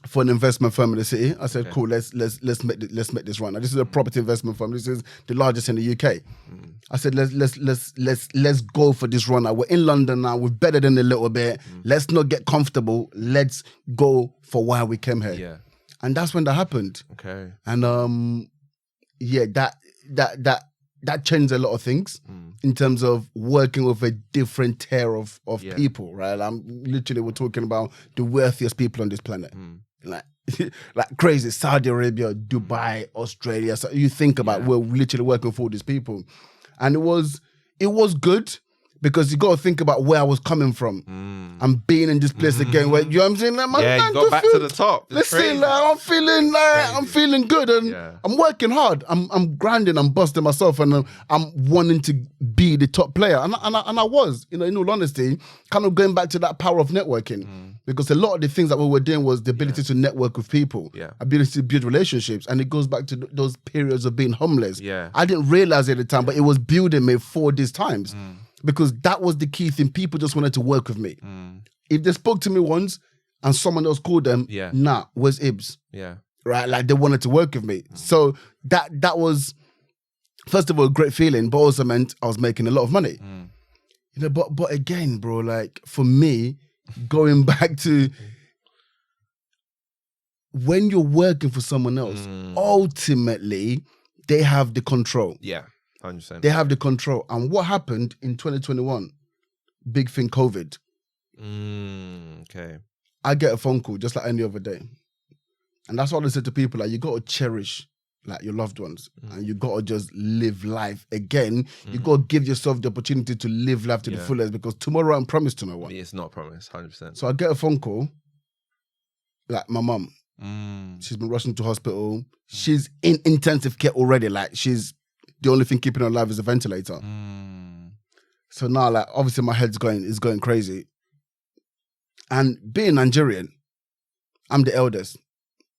for an investment firm in the city. I said, cool, let's make this run. Now, this is a property investment firm. This is the largest in the UK. I said, let's go for this run. Now, we're in London now. We've bettered in a little bit. Let's not get comfortable. Let's go for why we came here. Yeah. And that's when that happened. Okay. And that changed a lot of things in terms of working with a different tier of people, right? We're talking about the wealthiest people on this planet. Like crazy, Saudi Arabia, Dubai, Australia. So you think about, we're literally working for all these people. And it was good because you got to think about where I was coming from. I'm being in this place again where, you know what I'm saying? Like, you got back to the top. Listen, I'm feeling good and I'm working hard. I'm grinding, I'm busting myself and I'm wanting to be the top player. And I was, in all honesty, kind of going back to that power of networking. Because a lot of the things that we were doing was the ability to network with people, ability to build relationships. And it goes back to those periods of being homeless. I didn't realize it at the time, but it was building me for these times. Because that was the key thing. People just wanted to work with me. If they spoke to me once and someone else called them, nah, where's Ibs? Right? Like they wanted to work with me. So that was, first of all, a great feeling, but also meant I was making a lot of money. But again, bro, like for me, going back to when you're working for someone else, ultimately, they have the control. 100%. They have the control. And what happened in 2021? Big thing, COVID. Okay. I get a phone call just like any other day. And that's what I said to people, like, you got to cherish like your loved ones and you got to just live life again. You got to give yourself the opportunity to live life to the fullest because tomorrow I'm promised to no one. It's not promised, 100%. So I get a phone call, like my mum. She's been rushing to hospital. She's in intensive care already. Like she's, the only thing keeping her alive is a ventilator. So now, like, obviously my head's going crazy. And being Nigerian, I'm the eldest.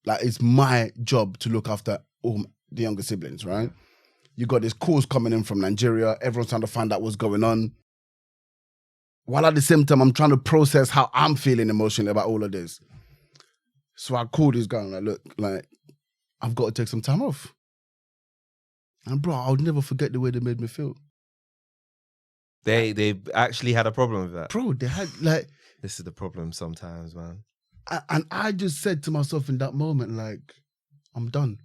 Like, it's my job to look after all the younger siblings, right? You got this calls coming in from Nigeria. Everyone's trying to find out what's going on. While at the same time, I'm trying to process how I'm feeling emotionally about all of this. So I called this guy and I'm like, look, like, I've got to take some time off. And bro, I'll never forget the way they made me feel. They actually had a problem with that. Bro, they had like... This is the problem sometimes, man. And I just said to myself in that moment, like, I'm done.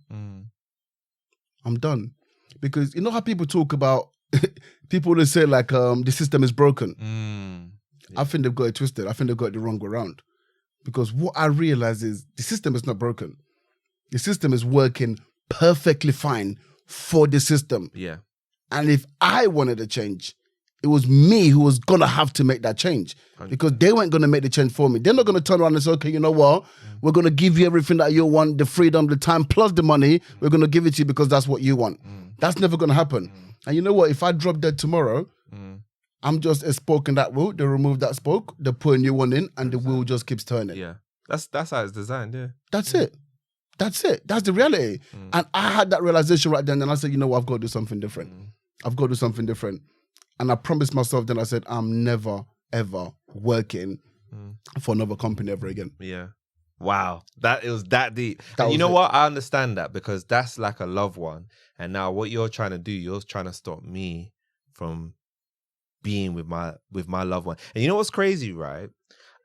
I'm done. Because you know how people talk about, people always say like, the system is broken. I think they've got it twisted. I think they've got it the wrong way around. Because what I realize is the system is not broken. The system is working perfectly fine for the system. Yeah. And if I wanted a change, it was me who was going to have to make that change. 100%. Because they weren't going to make the change for me. They're not going to turn around and say, okay, you know what? We're going to give you everything that you want, the freedom, the time, plus the money. We're going to give it to you because that's what you want. That's never going to happen. And you know what? If I drop dead tomorrow, I'm just a spoke in that wheel. They remove that spoke, they put a new one in, and the wheel just keeps turning. Yeah. That's how it's designed, yeah. That's it. That's it. That's the reality. And I had that realization right then, and I said, you know what? I've got to do something different. I've got to do something different. And I promised myself then, I said, I'm never, ever working for another company ever again. Yeah. Wow. It was that deep. That And you was know it. what? I understand that because that's like a loved one. And now what you're trying to do, you're trying to stop me from being with my loved one. And you know what's crazy, right?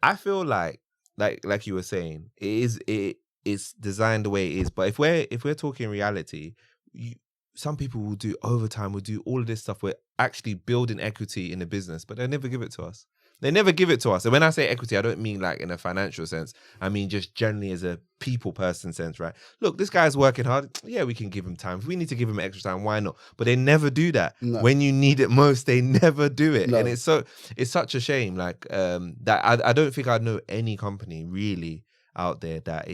I feel like you were saying, it's designed the way it is. But if we're talking reality, some people will do overtime, will do all of this stuff. We're actually building equity in the business, but they never give it to us. They never give it to us. And when I say equity, I don't mean like in a financial sense. I mean just generally as a people person sense, right? Look, this guy's working hard. Yeah, we can give him time. If we need to give him extra time, why not? But they never do that. No. When you need it most, they never do it. No. And it's such a shame. Like that I don't think I know any company really out there that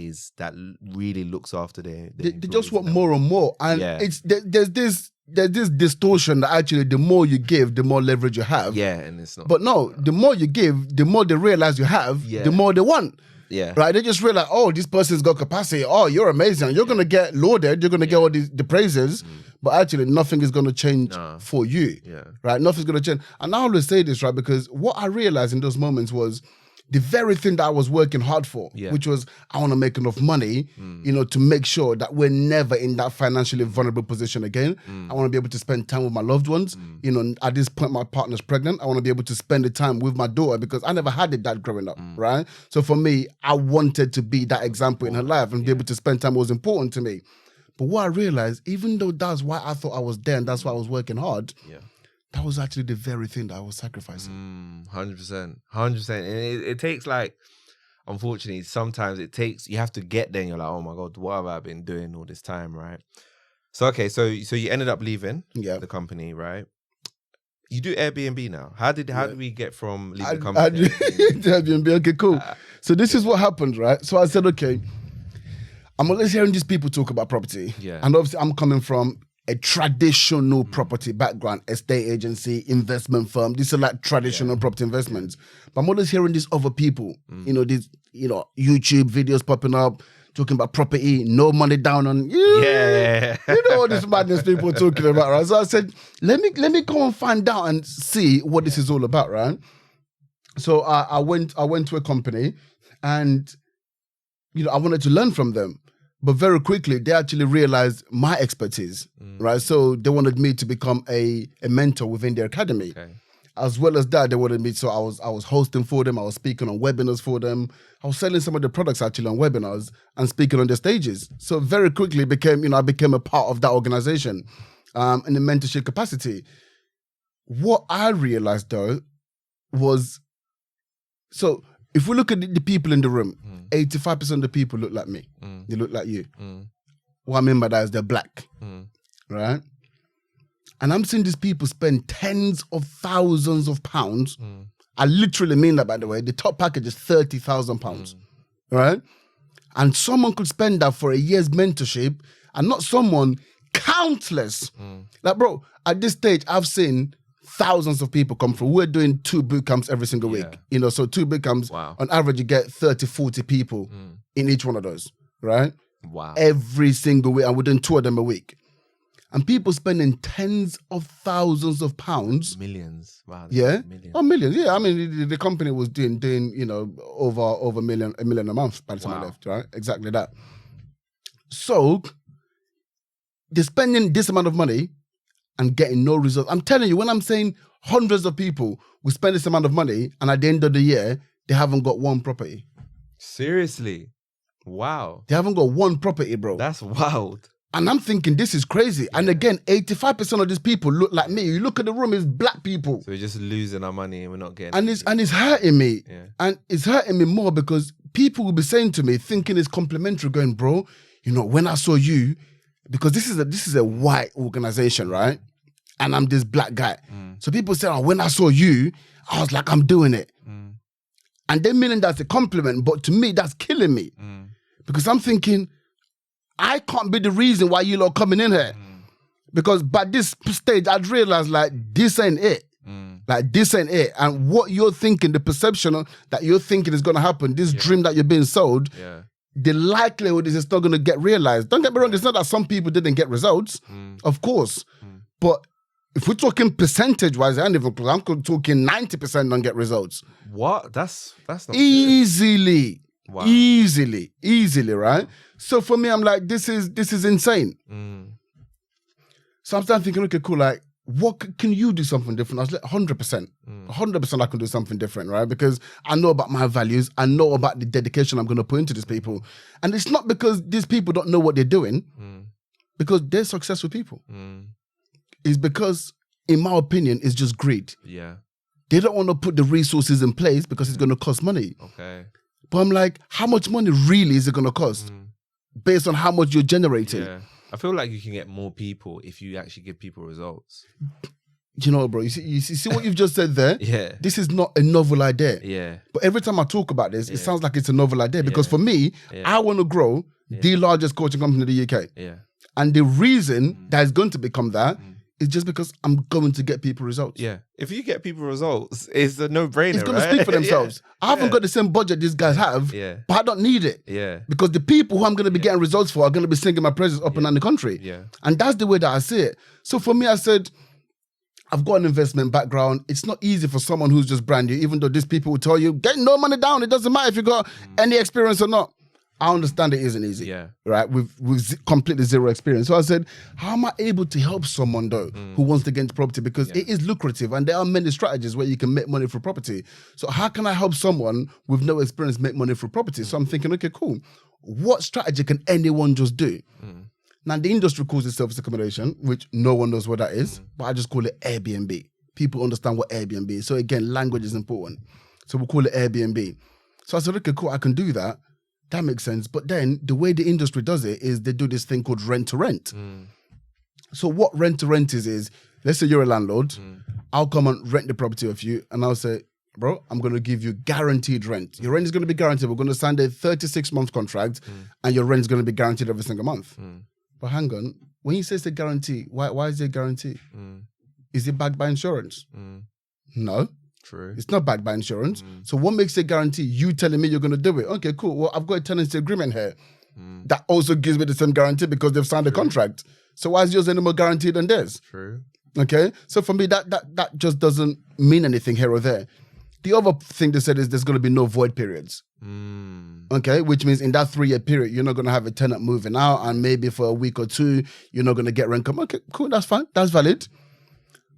really looks after their They just employees want in that more and more. And Yeah. there's this distortion that actually the more you give, the more leverage you have. Yeah, and it's not. But no, the more you give, the more they realize you have, Yeah. the more they want. yeah, Right? They just realize, oh, this person's got capacity. Oh, you're amazing. You're going to get lauded. You're going to get all the praises. But actually, nothing is going to change No. for you. yeah, Right? Nothing's going to change. And I always say this, right? Because what I realized in those moments was the very thing that I was working hard for, Yeah. which was I want to make enough money, to make sure that we're never in that financially vulnerable position again. I want to be able to spend time with my loved ones. At this point, my partner's pregnant. I want to be able to spend the time with my daughter because I never had that growing up, right? So for me, I wanted to be that example in her life and be able to spend time was important to me. But what I realized, even though that's why I thought I was there and that's why I was working hard, yeah. that was actually the very thing that I was sacrificing. 100%. And it takes unfortunately, sometimes you have to get there and you're like, oh my God, what have I been doing all this time, right? So, okay, so you ended up leaving the company, right? You do Airbnb now. How did we get from leaving the company? Airbnb, okay, cool. So this is what happened, right? So I said, okay, I'm always hearing these people talk about property. Yeah. And obviously I'm coming from a traditional property background, estate agency, investment firm. These are like traditional property investments. But I'm always hearing these other people, these, YouTube videos popping up, talking about property, no money down on, Yeah. all this madness people talking about, right? So I said, let me go and find out and see what this is all about, right? So I went to a company and, I wanted to learn from them. But very quickly, they actually realized my expertise, right? So they wanted me to become a mentor within their academy. Okay. As well as that, they wanted me, so I was hosting for them, I was speaking on webinars for them, I was selling some of the products actually on webinars and speaking on the stages. So very quickly I became a part of that organization in a mentorship capacity. What I realized though was, so if we look at the people in the room, 85% of the people look like me. They look like you. What I mean by that is they're black, right? And I'm seeing these people spend tens of thousands of pounds. I literally mean that, by the way. The top package is £30,000, right? And someone could spend that for a year's mentorship, and not someone, countless. Like, bro, at this stage, I've seen thousands of people come through. We're doing 2 boot camps every single week. So 2 boot camps, on average, you get 30, 40 people in each one of those, right? Wow. Every single week, and we're doing 2 of them a week. And people spending tens of thousands of pounds. Millions. Wow. Yeah. Millions. Oh, millions. Yeah. I mean, the company was doing over a million a month by the time I left, right? Exactly that. So they're spending this amount of money and getting no results. I'm telling you, when I'm saying hundreds of people will spend this amount of money and at the end of the year, they haven't got one property. Seriously? Wow. They haven't got one property, bro. That's wild. And I'm thinking, this is crazy. And again, 85% of these people look like me. You look at the room, it's black people. So we're just losing our money and we're not getting And it's hurting me. Yeah. And it's hurting me more because people will be saying to me, thinking it's complimentary, going, bro, you know, when I saw you, because this is a white organization, right? And I'm this black guy. So people say, oh, when I saw you, I was like, I'm doing it. And they meaning that's a compliment, but to me, that's killing me. Because I'm thinking, I can't be the reason why you lot coming in here. Because by this stage, I'd realized like, this ain't it. Like, this ain't it. And what you're thinking, the perception that you're thinking is going to happen, this dream that you're being sold, the likelihood is it's not going to get realized. Don't get me wrong, it's not that some people didn't get results, of course. But if we're talking percentage-wise, I'm talking 90% don't get results. What? That's not easily. Wow. Easily, right? So for me, I'm like, this is insane. So I'm starting thinking, okay, cool, like, what can you do something different? I was like, 100%. 100% I can do something different, right? Because I know about my values. I know about the dedication I'm going to put into these people. And it's not because these people don't know what they're doing, because they're successful people. It's because, in my opinion, it's just greed. Yeah. They don't want to put the resources in place because it's going to cost money. Okay. But I'm like, how much money really is it going to cost? Based on how much you're generating. Yeah. I feel like you can get more people if you actually give people results. You know, bro, you see what you've just said there? Yeah. This is not a novel idea. Yeah. But every time I talk about this, it sounds like it's a novel idea. Because for me, I want to grow the largest coaching company in the UK. Yeah. And the reason that is going to become that is just because I'm going to get people results. Yeah. If you get people results, it's a no-brainer, It's going to speak for themselves. I haven't got the same budget these guys have, but I don't need it. Yeah. Because the people who I'm going to be getting results for are going to be singing my praises up and down the country. Yeah. And that's the way that I see it. So for me, I said, I've got an investment background. It's not easy for someone who's just brand new, even though these people will tell you, get no money down. It doesn't matter if you got any experience or not. I understand it isn't easy, right? With completely zero experience. So I said, how am I able to help someone though who wants to get into property? Because it is lucrative and there are many strategies where you can make money through property. So how can I help someone with no experience make money through property? So I'm thinking, okay, cool. What strategy can anyone just do? Now the industry calls it service accommodation, which no one knows what that is, but I just call it Airbnb. People understand what Airbnb is. So again, language is important. So we'll call it Airbnb. So I said, okay, cool, I can do that. That makes sense. But then the way the industry does it is they do this thing called rent to rent. So what rent to rent is let's say you're a landlord. I'll come and rent the property of you and I'll say, bro, I'm going to give you guaranteed rent. Your rent is going to be guaranteed. We're going to sign a 36-month contract and your rent is going to be guaranteed every single month. But hang on, when you say it's a guarantee, why is it a guarantee? Is it backed by insurance? No. True. It's not backed by insurance. So what makes it a guarantee? You telling me you're going to do it. Okay, cool. Well, I've got a tenancy agreement here. That also gives me the same guarantee because they've signed a contract. So why is yours any more guaranteed than theirs? True. Okay? So for me, that just doesn't mean anything here or there. The other thing they said is there's going to be no void periods. Okay? Which means in that 3-year period, you're not going to have a tenant moving out and maybe for a week or two, you're not going to get rent come. Okay, cool. That's fine. That's valid.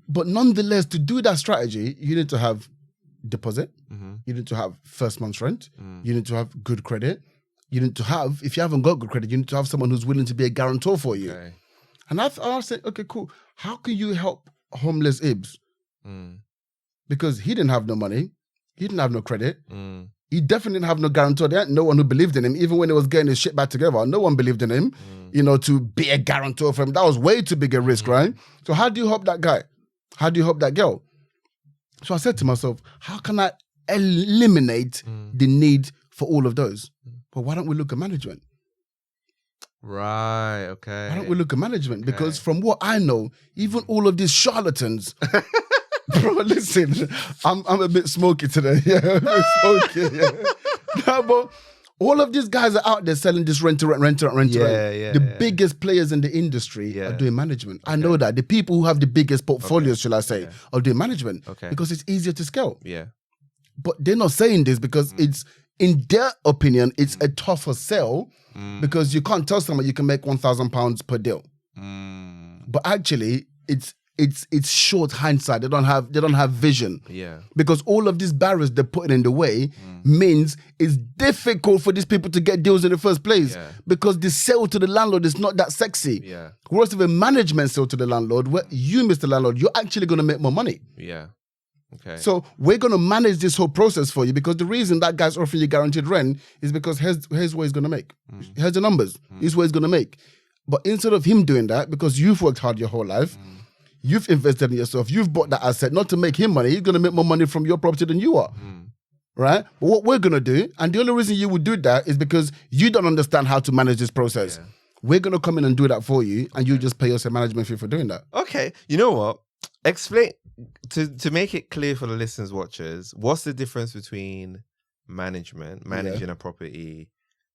But nonetheless, to do that strategy, you need to have deposit. You need to have first month's rent. You need to have good credit. You need to have, if you haven't got good credit, you need to have someone who's willing to be a guarantor for you. Okay. And I said, okay, cool. How can you help homeless Ibs? Because he didn't have no money. He didn't have no credit. He definitely didn't have no guarantor. There ain't no one who believed in him. Even when he was getting his shit back together, no one believed in him, to be a guarantor for him. That was way too big a risk, right? So how do you help that guy? How do you help that girl? So I said to myself, how can I eliminate the need for all of those? But why don't we look at management? Right, okay. Why don't we look at management? Okay. Because from what I know, even all of these charlatans, bro, listen, I'm a bit smoky today. Yeah, I'm a bit smoky. Yeah. No, but all of these guys are out there selling this rent to rent. The biggest players in the industry are doing management. Okay. I know that. The people who have the biggest portfolios, shall I say, are doing management. Okay. Because it's easier to scale. Yeah. But they're not saying this because it's, in their opinion, it's a tougher sell because you can't tell someone you can make £1,000 per deal. But actually, it's it's short hindsight. They don't have vision. Yeah. Because all of these barriers they're putting in the way means it's difficult for these people to get deals in the first place. Yeah. Because the sale to the landlord is not that sexy. Yeah. Whereas if a management sale to the landlord, where you, Mr. Landlord, you're actually going to make more money. Yeah. Okay. So we're going to manage this whole process for you, because the reason that guy's offering you guaranteed rent is because here's what he's going to make. Here's the numbers. Here's what he's going to make. But instead of him doing that, because you've worked hard your whole life, you've invested in yourself, you've bought that asset, not to make him money, he's going to make more money from your property than you are. Right? But what we're going to do, and the only reason you would do that is because you don't understand how to manage this process. Yeah. We're going to come in and do that for you, and you just pay us a management fee for doing that. Okay. You know what? Explain, to make it clear for the listeners, watchers, what's the difference between managing a property,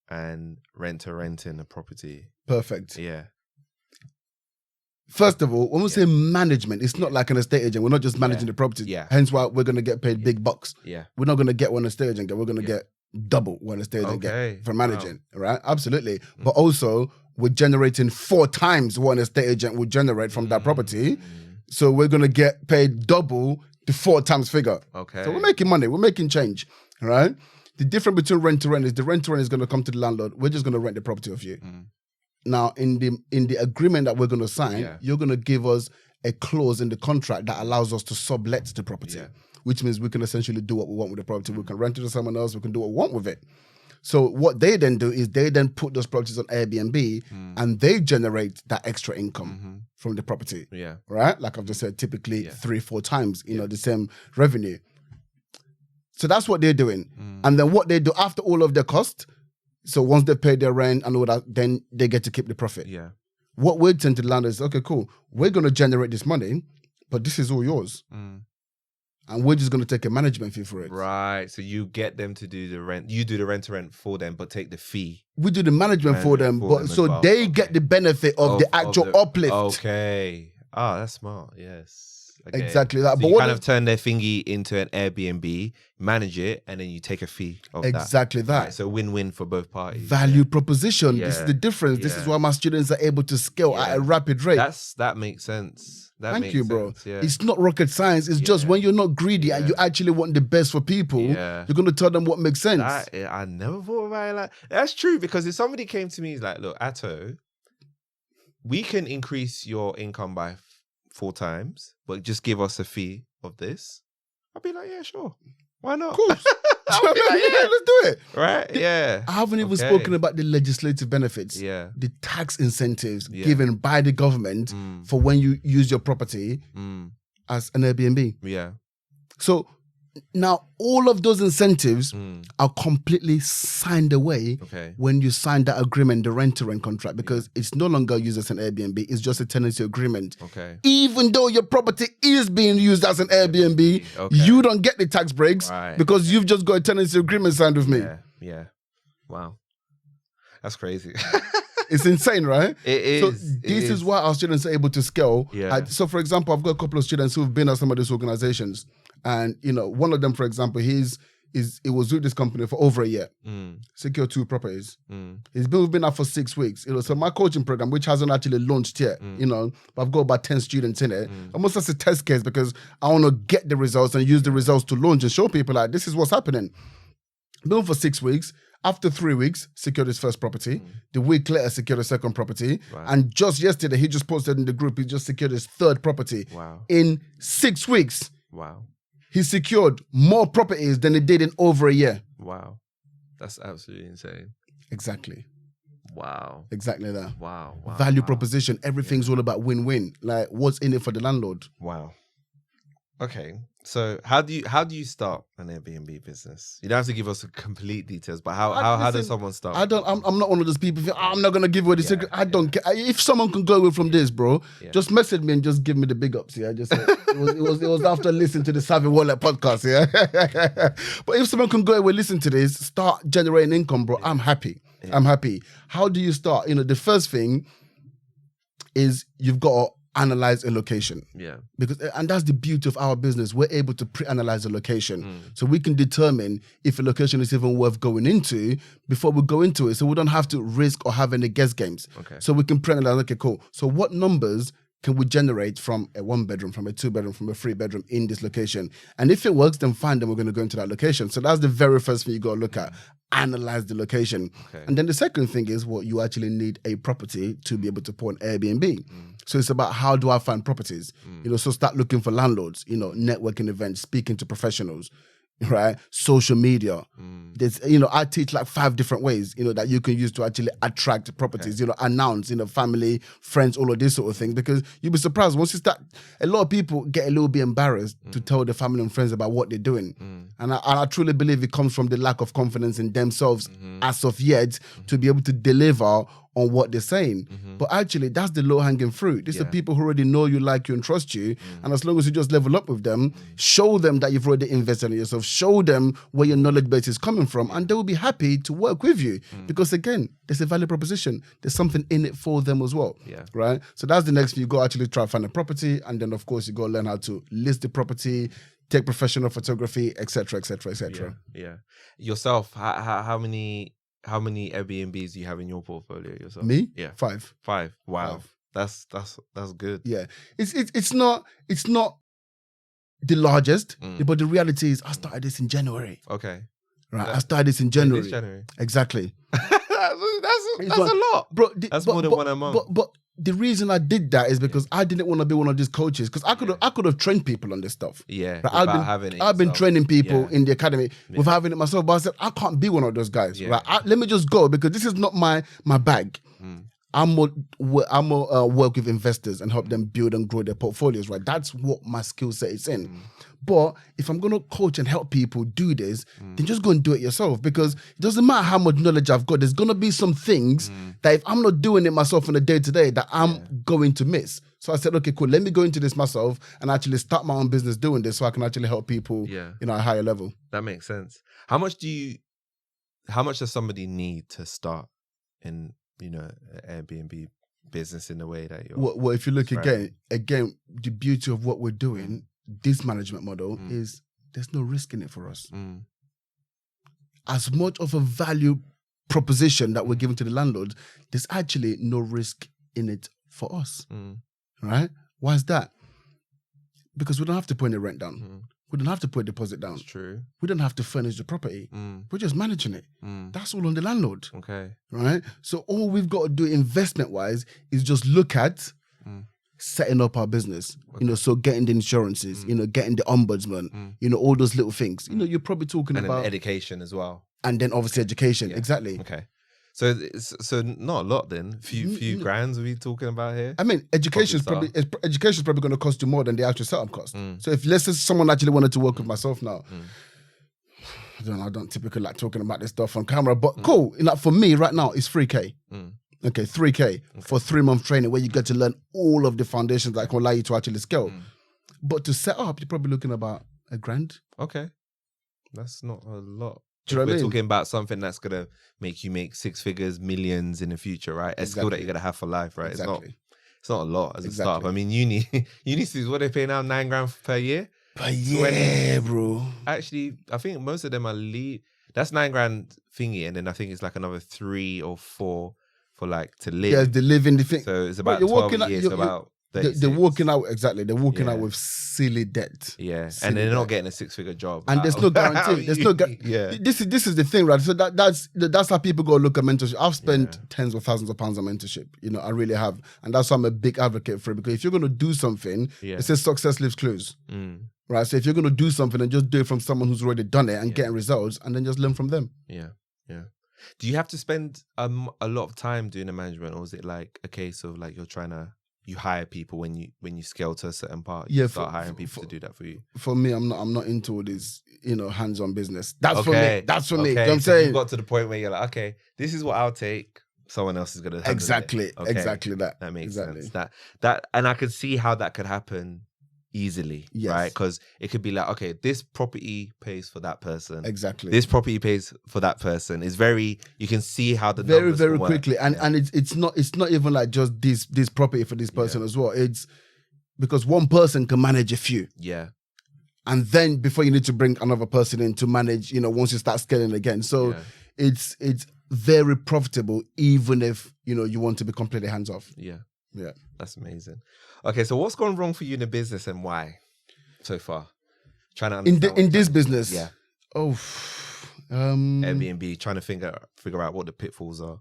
and renting a property? Perfect. Yeah. First of all, when we say management, it's not like an estate agent. We're not just managing the property. Yeah. Hence why we're going to get paid big bucks. Yeah. We're not going to get what an estate agent get. We're going to get double what an estate agent Okay. get for managing. Right? Absolutely. But also, we're generating 4 times what an estate agent would generate from that property. So we're going to get paid double the 4 times figure. Okay. So we're making money. We're making change. Right? The difference between rent to rent is the rent to rent is going to come to the landlord. We're just going to rent the property off you. Now, in the agreement that we're going to sign, you're going to give us a clause in the contract that allows us to sublet the property, which means we can essentially do what we want with the property. We can rent it to someone else. We can do what we want with it. So what they then do is they then put those properties on Airbnb and they generate that extra income from the property. Yeah. Right? Like I've just said, typically 3-4 times, the same revenue. So that's what they're doing. And then what they do after all of their costs, so once they pay their rent and all that, then they get to keep the profit. Yeah. What we're saying to the landlord is, okay, cool. We're going to generate this money, but this is all yours. And we're just going to take a management fee for it. Right. So you get them to do the rent. You do the rent to rent for them, but take the fee. We do the management for them, but as so well. they get the benefit of the actual uplift. Okay. Ah, that's smart. Yes. Okay. Exactly that. So But you what kind of turn their thingy into an Airbnb, manage it, and then you take a fee of that. Exactly that. Right, so win-win for both parties. Value proposition. This is Yeah. the difference. This is Yeah. why my students are able to scale at a rapid rate. That makes sense. That Thank makes you, bro. sense. Yeah. It's not rocket science. It's just when you're not greedy and you actually want the best for people, you're going to tell them what makes sense. I never thought about it like that's true, because if somebody came to me, he's like, look, Atto, we can increase your income by 4 times, but just give us a fee of this. I'd be like, yeah, sure. Why not? Of course. I'd be like, yeah, let's do it. right? Yeah. I haven't even spoken about the legislative benefits. Yeah. The tax incentives given by the government for when you use your property as an Airbnb. Yeah. So now all of those incentives are completely signed away when you sign that agreement, the rent-to-rent contract, because it's no longer used as an Airbnb. It's just a tenancy agreement. Okay. Even though your property is being used as an Airbnb, you don't get the tax breaks because you've just got a tenancy agreement signed with me. Yeah. Yeah. Wow. That's crazy. It's insane, right? It is. So this is why our students are able to scale. Yeah. So for example, I've got a couple of students who've been at some of these organizations. And, one of them, for example, it was with this company for over a year. Secured 2 properties. He's been out for 6 weeks. So my coaching program, which hasn't actually launched yet, but I've got about 10 students in it. Almost as a test case, because I want to get the results and use the results to launch and show people like, this is what's happening. Been for 6 weeks. After 3 weeks, secured his first property. The week later, secured a second property. Right. And just yesterday, he just posted in the group, he just secured his 3rd property. Wow. In 6 weeks. Wow. He secured more properties than he did in over a year. Wow. That's absolutely insane. Exactly. Wow. Exactly that. Wow. Value proposition. Everything's all about win-win. Like, what's in it for the landlord? Wow. Okay. So how do you start an Airbnb business? You don't have to give us complete details, but how does someone start? I'm not one of those people who I'm not gonna give away the secret. I don't care. If someone can go away from this, bro, just message me and just give me the big ups. Yeah, just it was after listening to the Savvy Wallet podcast. Yeah, but if someone can go away, listen to this, start generating income, bro. I'm happy. I'm happy. How do you start? The first thing is you've got to analyze a location. Yeah. And that's the beauty of our business. We're able to pre-analyze a location. So we can determine if a location is even worth going into before we go into it. So we don't have to risk or have any guess games. Okay. So we can pre-analyze, okay, cool. So what numbers can we generate from a 1-bedroom, from a 2-bedroom, from a 3-bedroom in this location? And if it works, then fine, then we're going to go into that location. So that's the very first thing you got to look at. Analyze the location. Okay. And then the second thing is you actually need a property to be able to put on Airbnb. So it's about how do I find properties? So start looking for landlords, networking events, speaking to professionals, right? Social media. There's, I teach like 5 different ways, that you can use to actually attract properties, announce, family, friends, all of this sort of thing. Because you'll be surprised once you start, a lot of people get a little bit embarrassed to tell their family and friends about what they're doing. And I truly believe it comes from the lack of confidence in themselves as of yet to be able to deliver on what they're saying. But actually, that's the low-hanging fruit. These are people who already know you, like you, and trust you. And as long as you just level up with them, show them that you've already invested in yourself, show them where your knowledge base is coming from, and they will be happy to work with you. Because again, there's a value proposition. There's something in it for them as well. Right? So that's the next thing. You go actually try to find a property, and then of course you go learn how to list the property, take professional photography, etc., etc., etc. Yeah. Yourself, how many Airbnbs do you have in your portfolio yourself? Me? Yeah. 5. 5. Wow. 5. That's good. Yeah. It's not the largest, but the reality is I started this in January. Okay. Right. I started this in January. This January. Exactly. that's a lot. Bro, That's more than one a month. But the reason I did that is because I didn't want to be one of these coaches, because I could have trained people on this stuff. Yeah. Right? I've been training people in the academy without having it myself, but I said I can't be one of those guys. Yeah. Right? Let me just go, because this is not my bag. I'm more work with investors and help them build and grow their portfolios. Right, that's what my skill set is in. But if I'm going to coach and help people do this, then just go and do it yourself, because it doesn't matter how much knowledge I've got. There's going to be some things that if I'm not doing it myself on a day-to-day, that I'm going to miss. So I said, okay, cool. Let me go into this myself and actually start my own business doing this, so I can actually help people at a higher level. That makes sense. How much does somebody need to start in, Airbnb business in the way that you're... Well, if you look again, the beauty of what we're doing, this management model is there's no risk in it for us. As much of a value proposition that we're giving to the landlord, there's actually no risk in it for us. Right? Why is that? Because we don't have to put any rent down. We don't have to put a deposit down. That's true. We don't have to furnish the property. We're just managing it. That's all on the landlord. Okay. Right? So all we've got to do investment-wise is just look at setting up our business. Okay. So getting the insurances, getting the ombudsman, all those little things. You're probably talking and about... And education as well. And then obviously education. Yeah. Exactly. Okay. So not a lot then. Few grands are we talking about here? I mean, education's probably going to cost you more than the actual setup cost. So if let's say someone actually wanted to work with myself now, I don't typically like talking about this stuff on camera, but cool. For me right now, it's 3K. Okay, 3K for 3-month training where you get to learn all of the foundations that can allow you to actually scale. But to set up, you're probably looking about $1,000. Okay, that's not a lot. Do you know what I We're mean? talking about something that's gonna make you make 6 figures, millions in the future, right? A skill that you're gonna have for life, right? Exactly. It's not a lot as a startup. I mean, uni students, what they pay now, $9,000 per year. Per year, bro. Actually, I think most of them are that's $9,000 thingy, and then I think it's like another 3 or 4 for like to live. Yeah, the living, the thing. So it's about 12 years, about 36. They're walking out, exactly. They're walking out with silly debt. Yeah, silly and they're debt. not getting a 6-figure job. And there's no guarantee. There's no yeah. This is the thing, right? So that's how people go look at mentorship. I've spent tens of thousands of pounds on mentorship. I really have, and that's why I'm a big advocate for it. Because if you're going to do something, it says success leaves clues. Right? So if you're going to do something, then just do it from someone who's already done it and getting results, and then just learn from them. Yeah. Do you have to spend a lot of time doing the management, or is it like a case of like you hire people when you scale to a certain part? You start hiring people to do that for you. For me, I'm not into all this, hands-on business. That's for me. That's for me. You know what I'm so saying? you got to the point where you're like, okay, this is what I'll take. Someone else is gonna handle exactly it. Okay. exactly that. That makes sense. That and I could see how that could happen easily, right? Because it could be like, okay, this property pays for that person. Exactly. This property pays for that person. It's you can see how the very numbers very can quickly, work. and it's not even like just this property for this person as well. It's because one person can manage a few. Yeah. And then before you need to bring another person in to manage, once you start scaling again. So it's very profitable, even if you want to be completely hands off. Yeah. Yeah. That's amazing. Okay, so what's gone wrong for you in the business and why so far? Trying to understand In this business. Yeah. Oh, Airbnb, trying to figure out what the pitfalls are.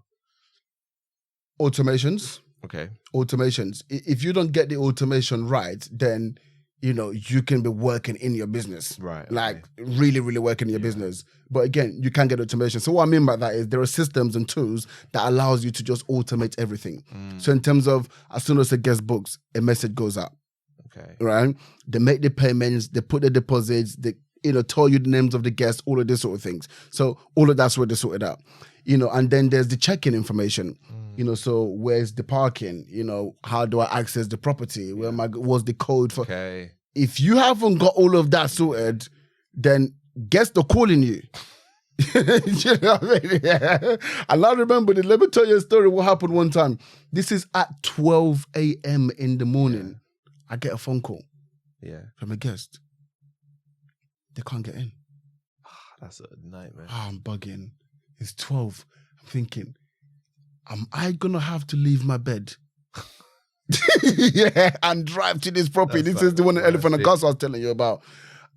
Automations. Okay. Automations. If you don't get the automation right, then you can be working in your business. Right. Like really, really working in your business. But again, you can't get automation. So what I mean by that is there are systems and tools that allows you to just automate everything. So in terms of as soon as a guest books, a message goes out. Okay. Right? They make the payments, they put the deposits, they tell you the names of the guests, all of this sort of things. So all of that's where they sort it out. And then there's the check-in information. So where's the parking? How do I access the property? What's the code for? Okay. If you haven't got all of that sorted, then guests are calling you. You know what I mean? Yeah. And I remember, let me tell you a story. What happened one time? This is at 12 a.m. in the morning. I get a phone call from a guest. They can't get in. That's a nightmare. I'm bugging. It's 12. I'm thinking, am I going to have to leave my bed? And drive to this property. This is the one in Elephant and Castle I was telling you about.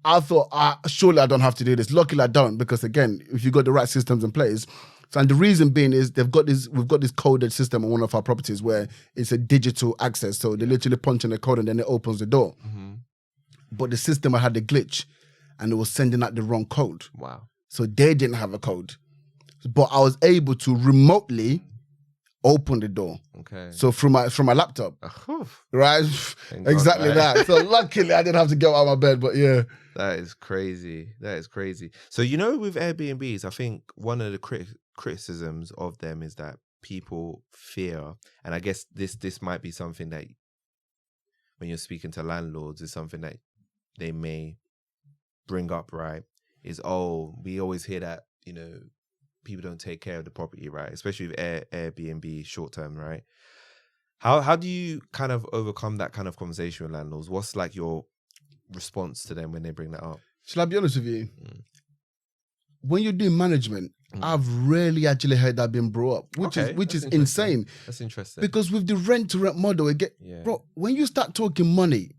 I thought, surely I don't have to do this. Luckily I don't, because again, if you got the right systems in place. So, and the reason being is we've got this coded system on one of our properties where it's a digital access. So they literally punch in the code and then it opens the door. But the system had a glitch and it was sending out the wrong code. Wow. So they didn't have a code. But I was able to remotely open the door. Okay. So from my laptop. Right? Exactly that. So luckily I didn't have to get out of my bed, but yeah. That is crazy. So, with Airbnbs, I think one of the criticisms of them is that people fear, and I guess this might be something that when you're speaking to landlords is something that they may bring up, right? Is, we always hear that, people don't take care of the property, right? Especially with Airbnb short term, right? How do you kind of overcome that kind of conversation with landlords? What's like your response to them when they bring that up? Shall I be honest with you? When you're doing management, I've rarely actually heard that being brought up, which is insane. That's interesting. Because with the rent-to-rent model, bro, when you start talking money,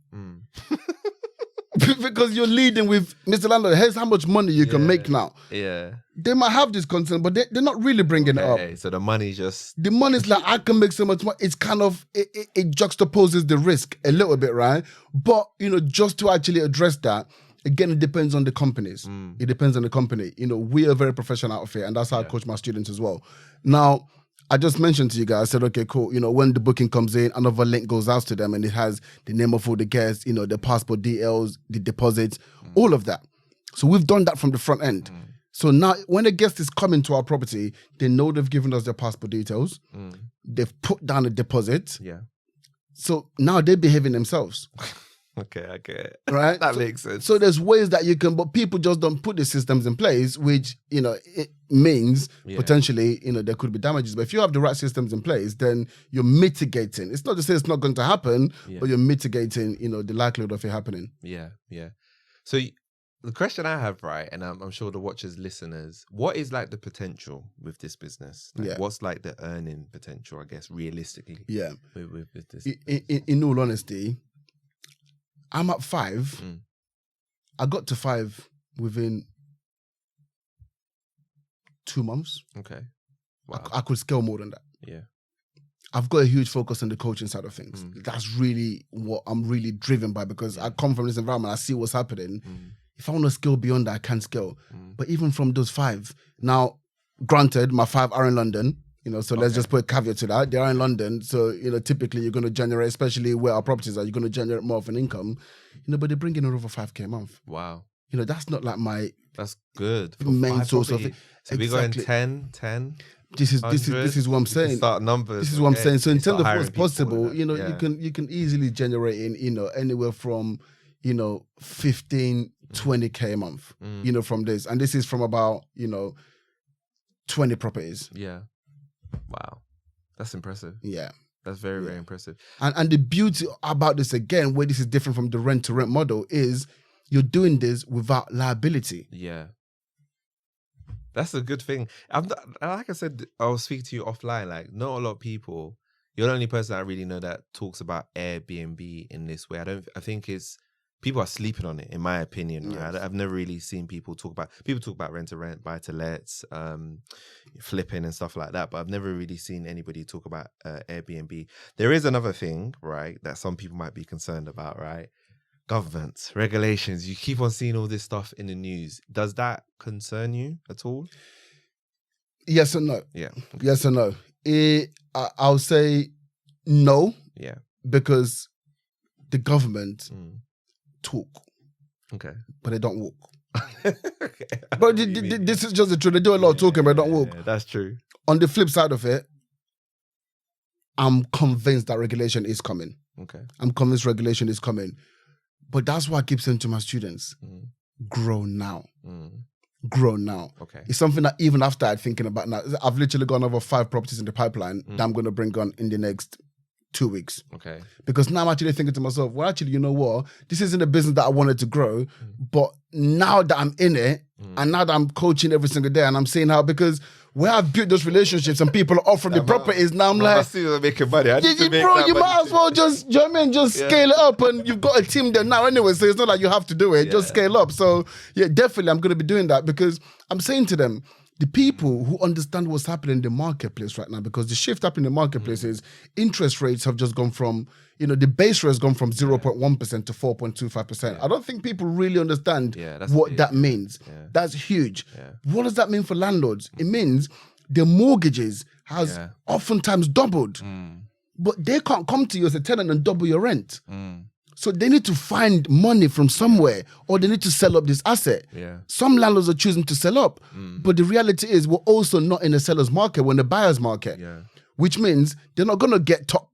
because you're leading with, Mr. Landlord, here's how much money you can make now. Yeah. They might have this concern, but they're not really bringing it up. So the money's like, I can make so much money. It's kind of, it juxtaposes the risk a little bit, right? But, just to actually address that, again, it depends on the companies. It depends on the company. We are a very professional outfit, and that's how I coach my students as well. Now, I just mentioned to you guys, I said, okay, cool. When the booking comes in, another link goes out to them and it has the name of all the guests, the passport details, the deposits, all of that. So we've done that from the front end. So now when a guest is coming to our property, they know they've given us their passport details. They've put down a deposit. Yeah. So now they're behaving themselves. Okay, I get it. Right? That makes sense. So there's ways that you can, but people just don't put the systems in place, which, it means potentially, there could be damages. But if you have the right systems in place, then you're mitigating. It's not to say it's not going to happen, but you're mitigating, the likelihood of it happening. Yeah. So the question I have, right, and I'm sure the watchers, listeners, what is like the potential with this business? Like, what's like the earning potential, I guess, realistically? Yeah. With this. In all honesty, I'm at 5. I got to 5 within 2 months. Okay. Wow. I could scale more than that. Yeah. I've got a huge focus on the coaching side of things. That's really what I'm really driven by, because I come from this environment. I see what's happening. If I want to scale beyond that, I can scale. But even from those 5, now, granted, my 5 are in London. So let's just put a caveat to that. They are in London. So, typically you're going to generate, especially where our properties are, you're going to generate more of an income. But they bring in over 5K a month. Wow. That's not like my... That's good. Main source of it. So we going 10? This is what I'm saying. Start numbers. This is what I'm saying. So in terms of what's possible, you can easily generate in, anywhere from, 15, 20K a month, from this. And this is from about, 20 properties. Yeah. Wow. That's impressive. Yeah. That's very, very impressive. And the beauty about this, again, where this is different from the rent-to-rent model, is you're doing this without liability. Yeah. That's a good thing. Like I said, I was speaking to you offline, like, not a lot of people, You're the only person I really know that talks about Airbnb in this way. I think it's people are sleeping on it, in my opinion. Right? Yes. I've never really seen people talk about rent to rent, buy to lets, flipping and stuff like that. But I've never really seen anybody talk about Airbnb. There is another thing, right, that some people might be concerned about, right? Governments, regulations. You keep on seeing all this stuff in the news. Does that concern you at all? Yes and no. Yeah. Yes and no. I'll say no. Yeah. Because the government talk. Okay. But they don't walk. Okay. But this is just the truth. They do a lot of talking, but they don't walk. Yeah, that's true. On the flip side of it, I'm convinced that regulation is coming. Okay. I'm convinced regulation is coming. But that's why I keep saying to my students, grow now. Grow now. Okay. It's something that even I've started thinking about now. I've literally gone over 5 properties in the pipeline that I'm going to bring on in the next 2 weeks. Okay. Because now I'm actually thinking to myself, well, actually, you know what? This isn't a business that I wanted to grow, but now that I'm in it, and now that I'm coaching every single day, and I'm seeing how, because where I've built those relationships and people are offering me properties, now I'm like, making money. bro, you might as well just, you know what I mean? Just scale it up, and you've got a team there now anyway, so it's not like you have to do it, just scale up. So yeah, definitely I'm going to be doing that, because I'm saying to them, the people who understand what's happening in the marketplace right now, because the shift up in the marketplace is interest rates have just gone from, the base rate has gone from 0.1% to 4.25%. I don't think people really understand what that means. Yeah. That's huge. Yeah. What does that mean for landlords? It means their mortgages has oftentimes doubled, but they can't come to you as a tenant and double your rent. So they need to find money from somewhere, or they need to sell up this asset. Yeah. Some landlords are choosing to sell up, but the reality is we're also not in a seller's market, we're in a buyer's market, which means they're not going to get top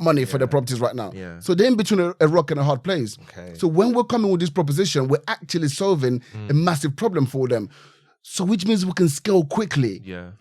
money for their properties right now. Yeah. So they're in between a rock and a hard place. Okay. So when we're coming with this proposition, we're actually solving a massive problem for them. So which means we can scale quickly. Yeah.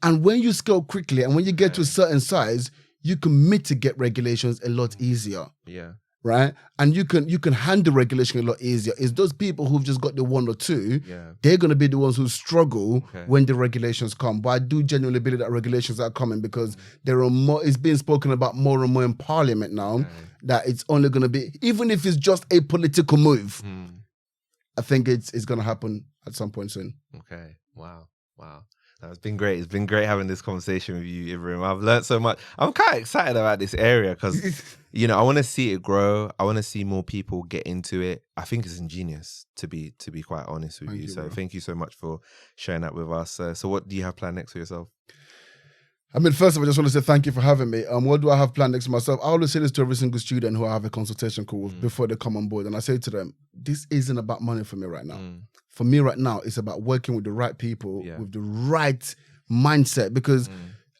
And when you scale quickly and when you get to a certain size, you can mitigate regulations a lot easier. Yeah. Right? And you can handle regulation a lot easier. It's those people who've just got the 1 or 2, they're going to be the ones who struggle when the regulations come. But I do genuinely believe that regulations are coming, because there are more, it's being spoken about more and more in Parliament now, that it's only going to be, even if it's just a political move, I think it's going to happen at some point soon. Okay. Wow. It's been great. It's been great having this conversation with you, Ibrahim. I've learned so much. I'm kind of excited about this area because, I want to see it grow. I want to see more people get into it. I think it's ingenious, to be quite honest with you. So thank you so much for sharing that with us. So what do you have planned next for yourself? I mean, first of all, I just want to say thank you for having me. What do I have planned next for myself? I always say this to every single student who I have a consultation call with before they come on board. And I say to them, this isn't about money for me right now. For me right now, it's about working with the right people, with the right mindset. Because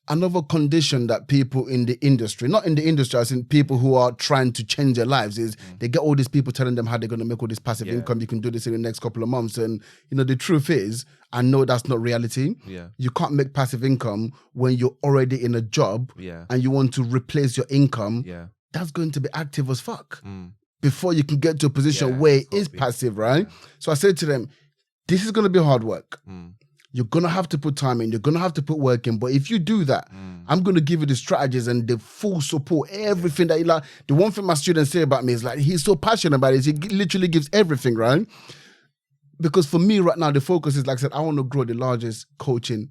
another condition that people in the industry, not in the industry, as in people who are trying to change their lives, is they get all these people telling them how they're going to make all this passive income. You can do this in the next couple of months. And, the truth is, I know that's not reality. Yeah. You can't make passive income when you're already in a job and you want to replace your income. Yeah. That's going to be active as fuck before you can get to a position where it is passive, right? Yeah. So I said to them, this is going to be hard work. You're going to have to put time in. You're going to have to put work in. But if you do that, I'm going to give you the strategies and the full support, everything that you like. The one thing my students say about me is like, he's so passionate about it. He literally gives everything, right? Because for me right now, the focus is, like I said, I want to grow the largest coaching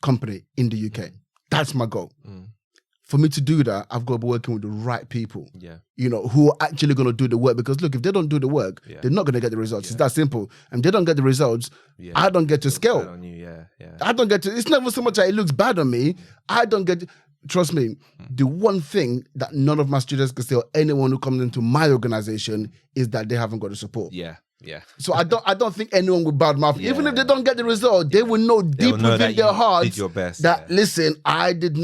company in the UK. That's my goal. For me to do that, I've got to be working with the right people, who are actually going to do the work. Because look, if they don't do the work, they're not going to get the results. It's that simple. And they don't get the results, I don't get to scale. On you. I don't get to, it's never so much that it looks bad on me. I don't get, trust me, the one thing that none of my students can say, or anyone who comes into my organization, is that they haven't got the support. Yeah. So I don't think anyone will bad mouth. Even if they don't get the result, they will know deep within their hearts did your best, that listen, I didn't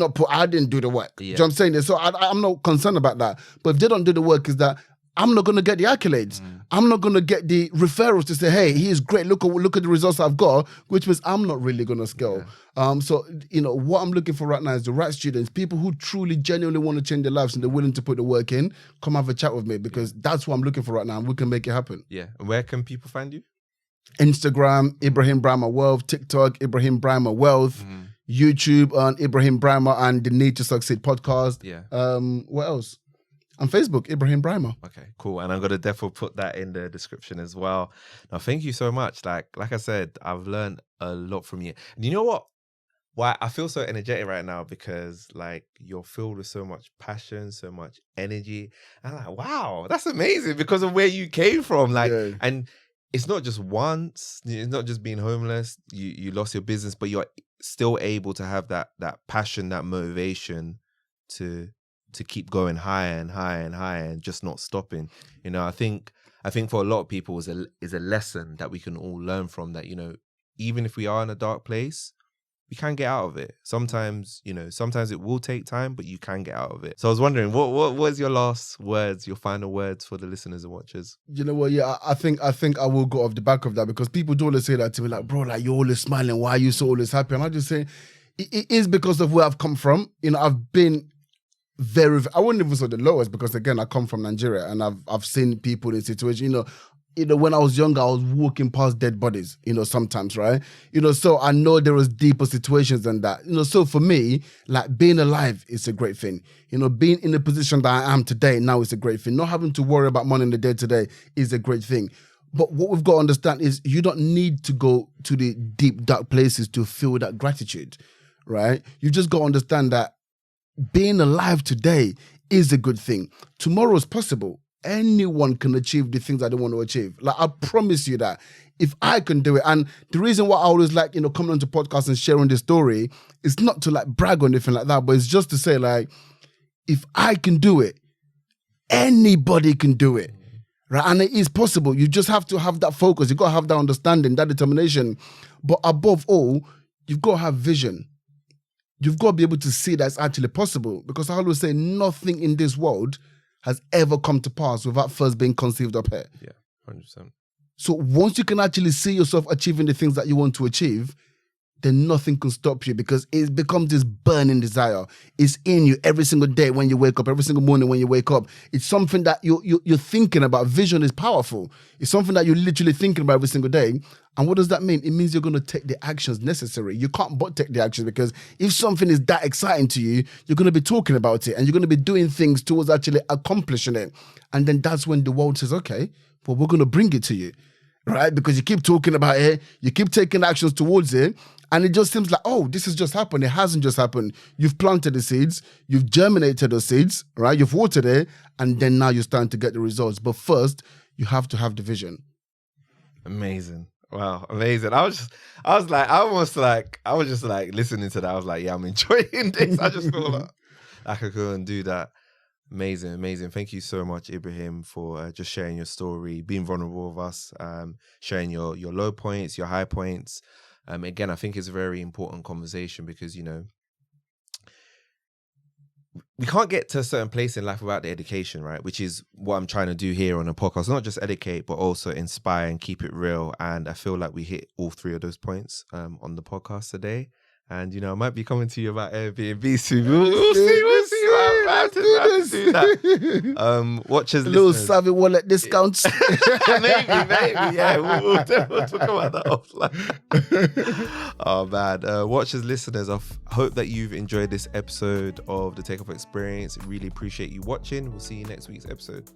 do the work. Do you know what I'm saying? So I'm not concerned about that. But if they don't do the work, is that I'm not going to get the accolades. I'm not going to get the referrals to say, hey, he is great. Look at the results I've got, which means I'm not really going to scale. So, what I'm looking for right now is the right students, people who truly, genuinely want to change their lives and they're willing to put the work in. Come have a chat with me, because that's what I'm looking for right now, and we can make it happen. Yeah. And where can people find you? Instagram, Ibrahim Braimah Wealth. TikTok, Ibrahim Braimah Wealth. YouTube on Ibrahim Braimah and the Need to Succeed podcast. Yeah. What else? On Facebook, Ibrahim Braimah. Okay, cool. And I'm gonna definitely put that in the description as well. Now, thank you so much. Like I said, I've learned a lot from you. And you know what? Why I feel so energetic right now, because like you're filled with so much passion, so much energy. And I'm like, wow, that's amazing because of where you came from. Like, and it's not just once, it's not just being homeless, you lost your business, but you're still able to have that passion, that motivation to keep going higher and higher and higher and just not stopping. You know, I think for a lot of people is a lesson that we can all learn from, that, you know, even if we are in a dark place, we can get out of it. Sometimes, you know, sometimes it will take time, but you can get out of it. So I was wondering, what was your last words, your final words for the listeners and watchers? You know what? Yeah, I think I will go off the back of that, because people do always say that to me, like, bro, like, you're always smiling. Why are you so always happy? And I just say, it is because of where I've come from. You know, I've been I wouldn't even say the lowest, because again, I come from Nigeria and I've seen people in situations, you know, when I was younger, I was walking past dead bodies, you know, sometimes, right? You know, so I know there was deeper situations than that. You know, so for me, like, being alive is a great thing. You know, being in the position that I am today now is a great thing. Not having to worry about money in the day today is a great thing. But what we've got to understand is you don't need to go to the deep, dark places to feel that gratitude, right? You just got to understand that being alive today is a good thing. Tomorrow is possible. Anyone can achieve the things that they want to achieve. Like, I promise you that if I can do it. And the reason why I always like, you know, coming onto podcasts and sharing this story is not to like brag or anything like that, but it's just to say, like, if I can do it, anybody can do it. Right? And it is possible. You just have to have that focus. You've got to have that understanding, that determination. But above all, you've got to have vision. You've got to be able to see that it's actually possible. Because I always say nothing in this world has ever come to pass without first being conceived up here. Yeah, 100%. So once you can actually see yourself achieving the things that you want to achieve, then nothing can stop you, because it becomes this burning desire. It's in you every single day when you wake up, every single morning when you wake up. It's something that you're thinking about. Vision is powerful. It's something that you're literally thinking about every single day. And what does that mean? It means you're going to take the actions necessary. You can't but take the actions, because if something is that exciting to you, you're going to be talking about it and you're going to be doing things towards actually accomplishing it. And then that's when the world says, okay, well, we're going to bring it to you, right? Because you keep talking about it, you keep taking actions towards it, and it just seems like, oh, this has just happened. It hasn't just happened. You've planted the seeds, you've germinated those seeds, right? You've watered it, and then now you're starting to get the results. But first, you have to have the vision. Amazing. Wow, amazing. I was just like listening to that. I was like, yeah, I'm enjoying this. I just feel like I could go and do that. Amazing, amazing. Thank you so much, Ibrahim, for just sharing your story, being vulnerable with us, sharing your low points, your high points. Again, I think it's a very important conversation, because, you know, we can't get to a certain place in life without the education, right? Which is what I'm trying to do here on the podcast. Not just educate, but also inspire and keep it real. And I feel like we hit all three of those points on the podcast today. And, you know, I might be coming to you about Airbnb soon. We'll see. I have to do that. Watchers, a little listeners. savvy wallet discounts. maybe, yeah. We'll talk about that offline. Oh, man. Watchers, listeners, I hope that you've enjoyed this episode of the Takeoff Experience. Really appreciate you watching. We'll see you next week's episode.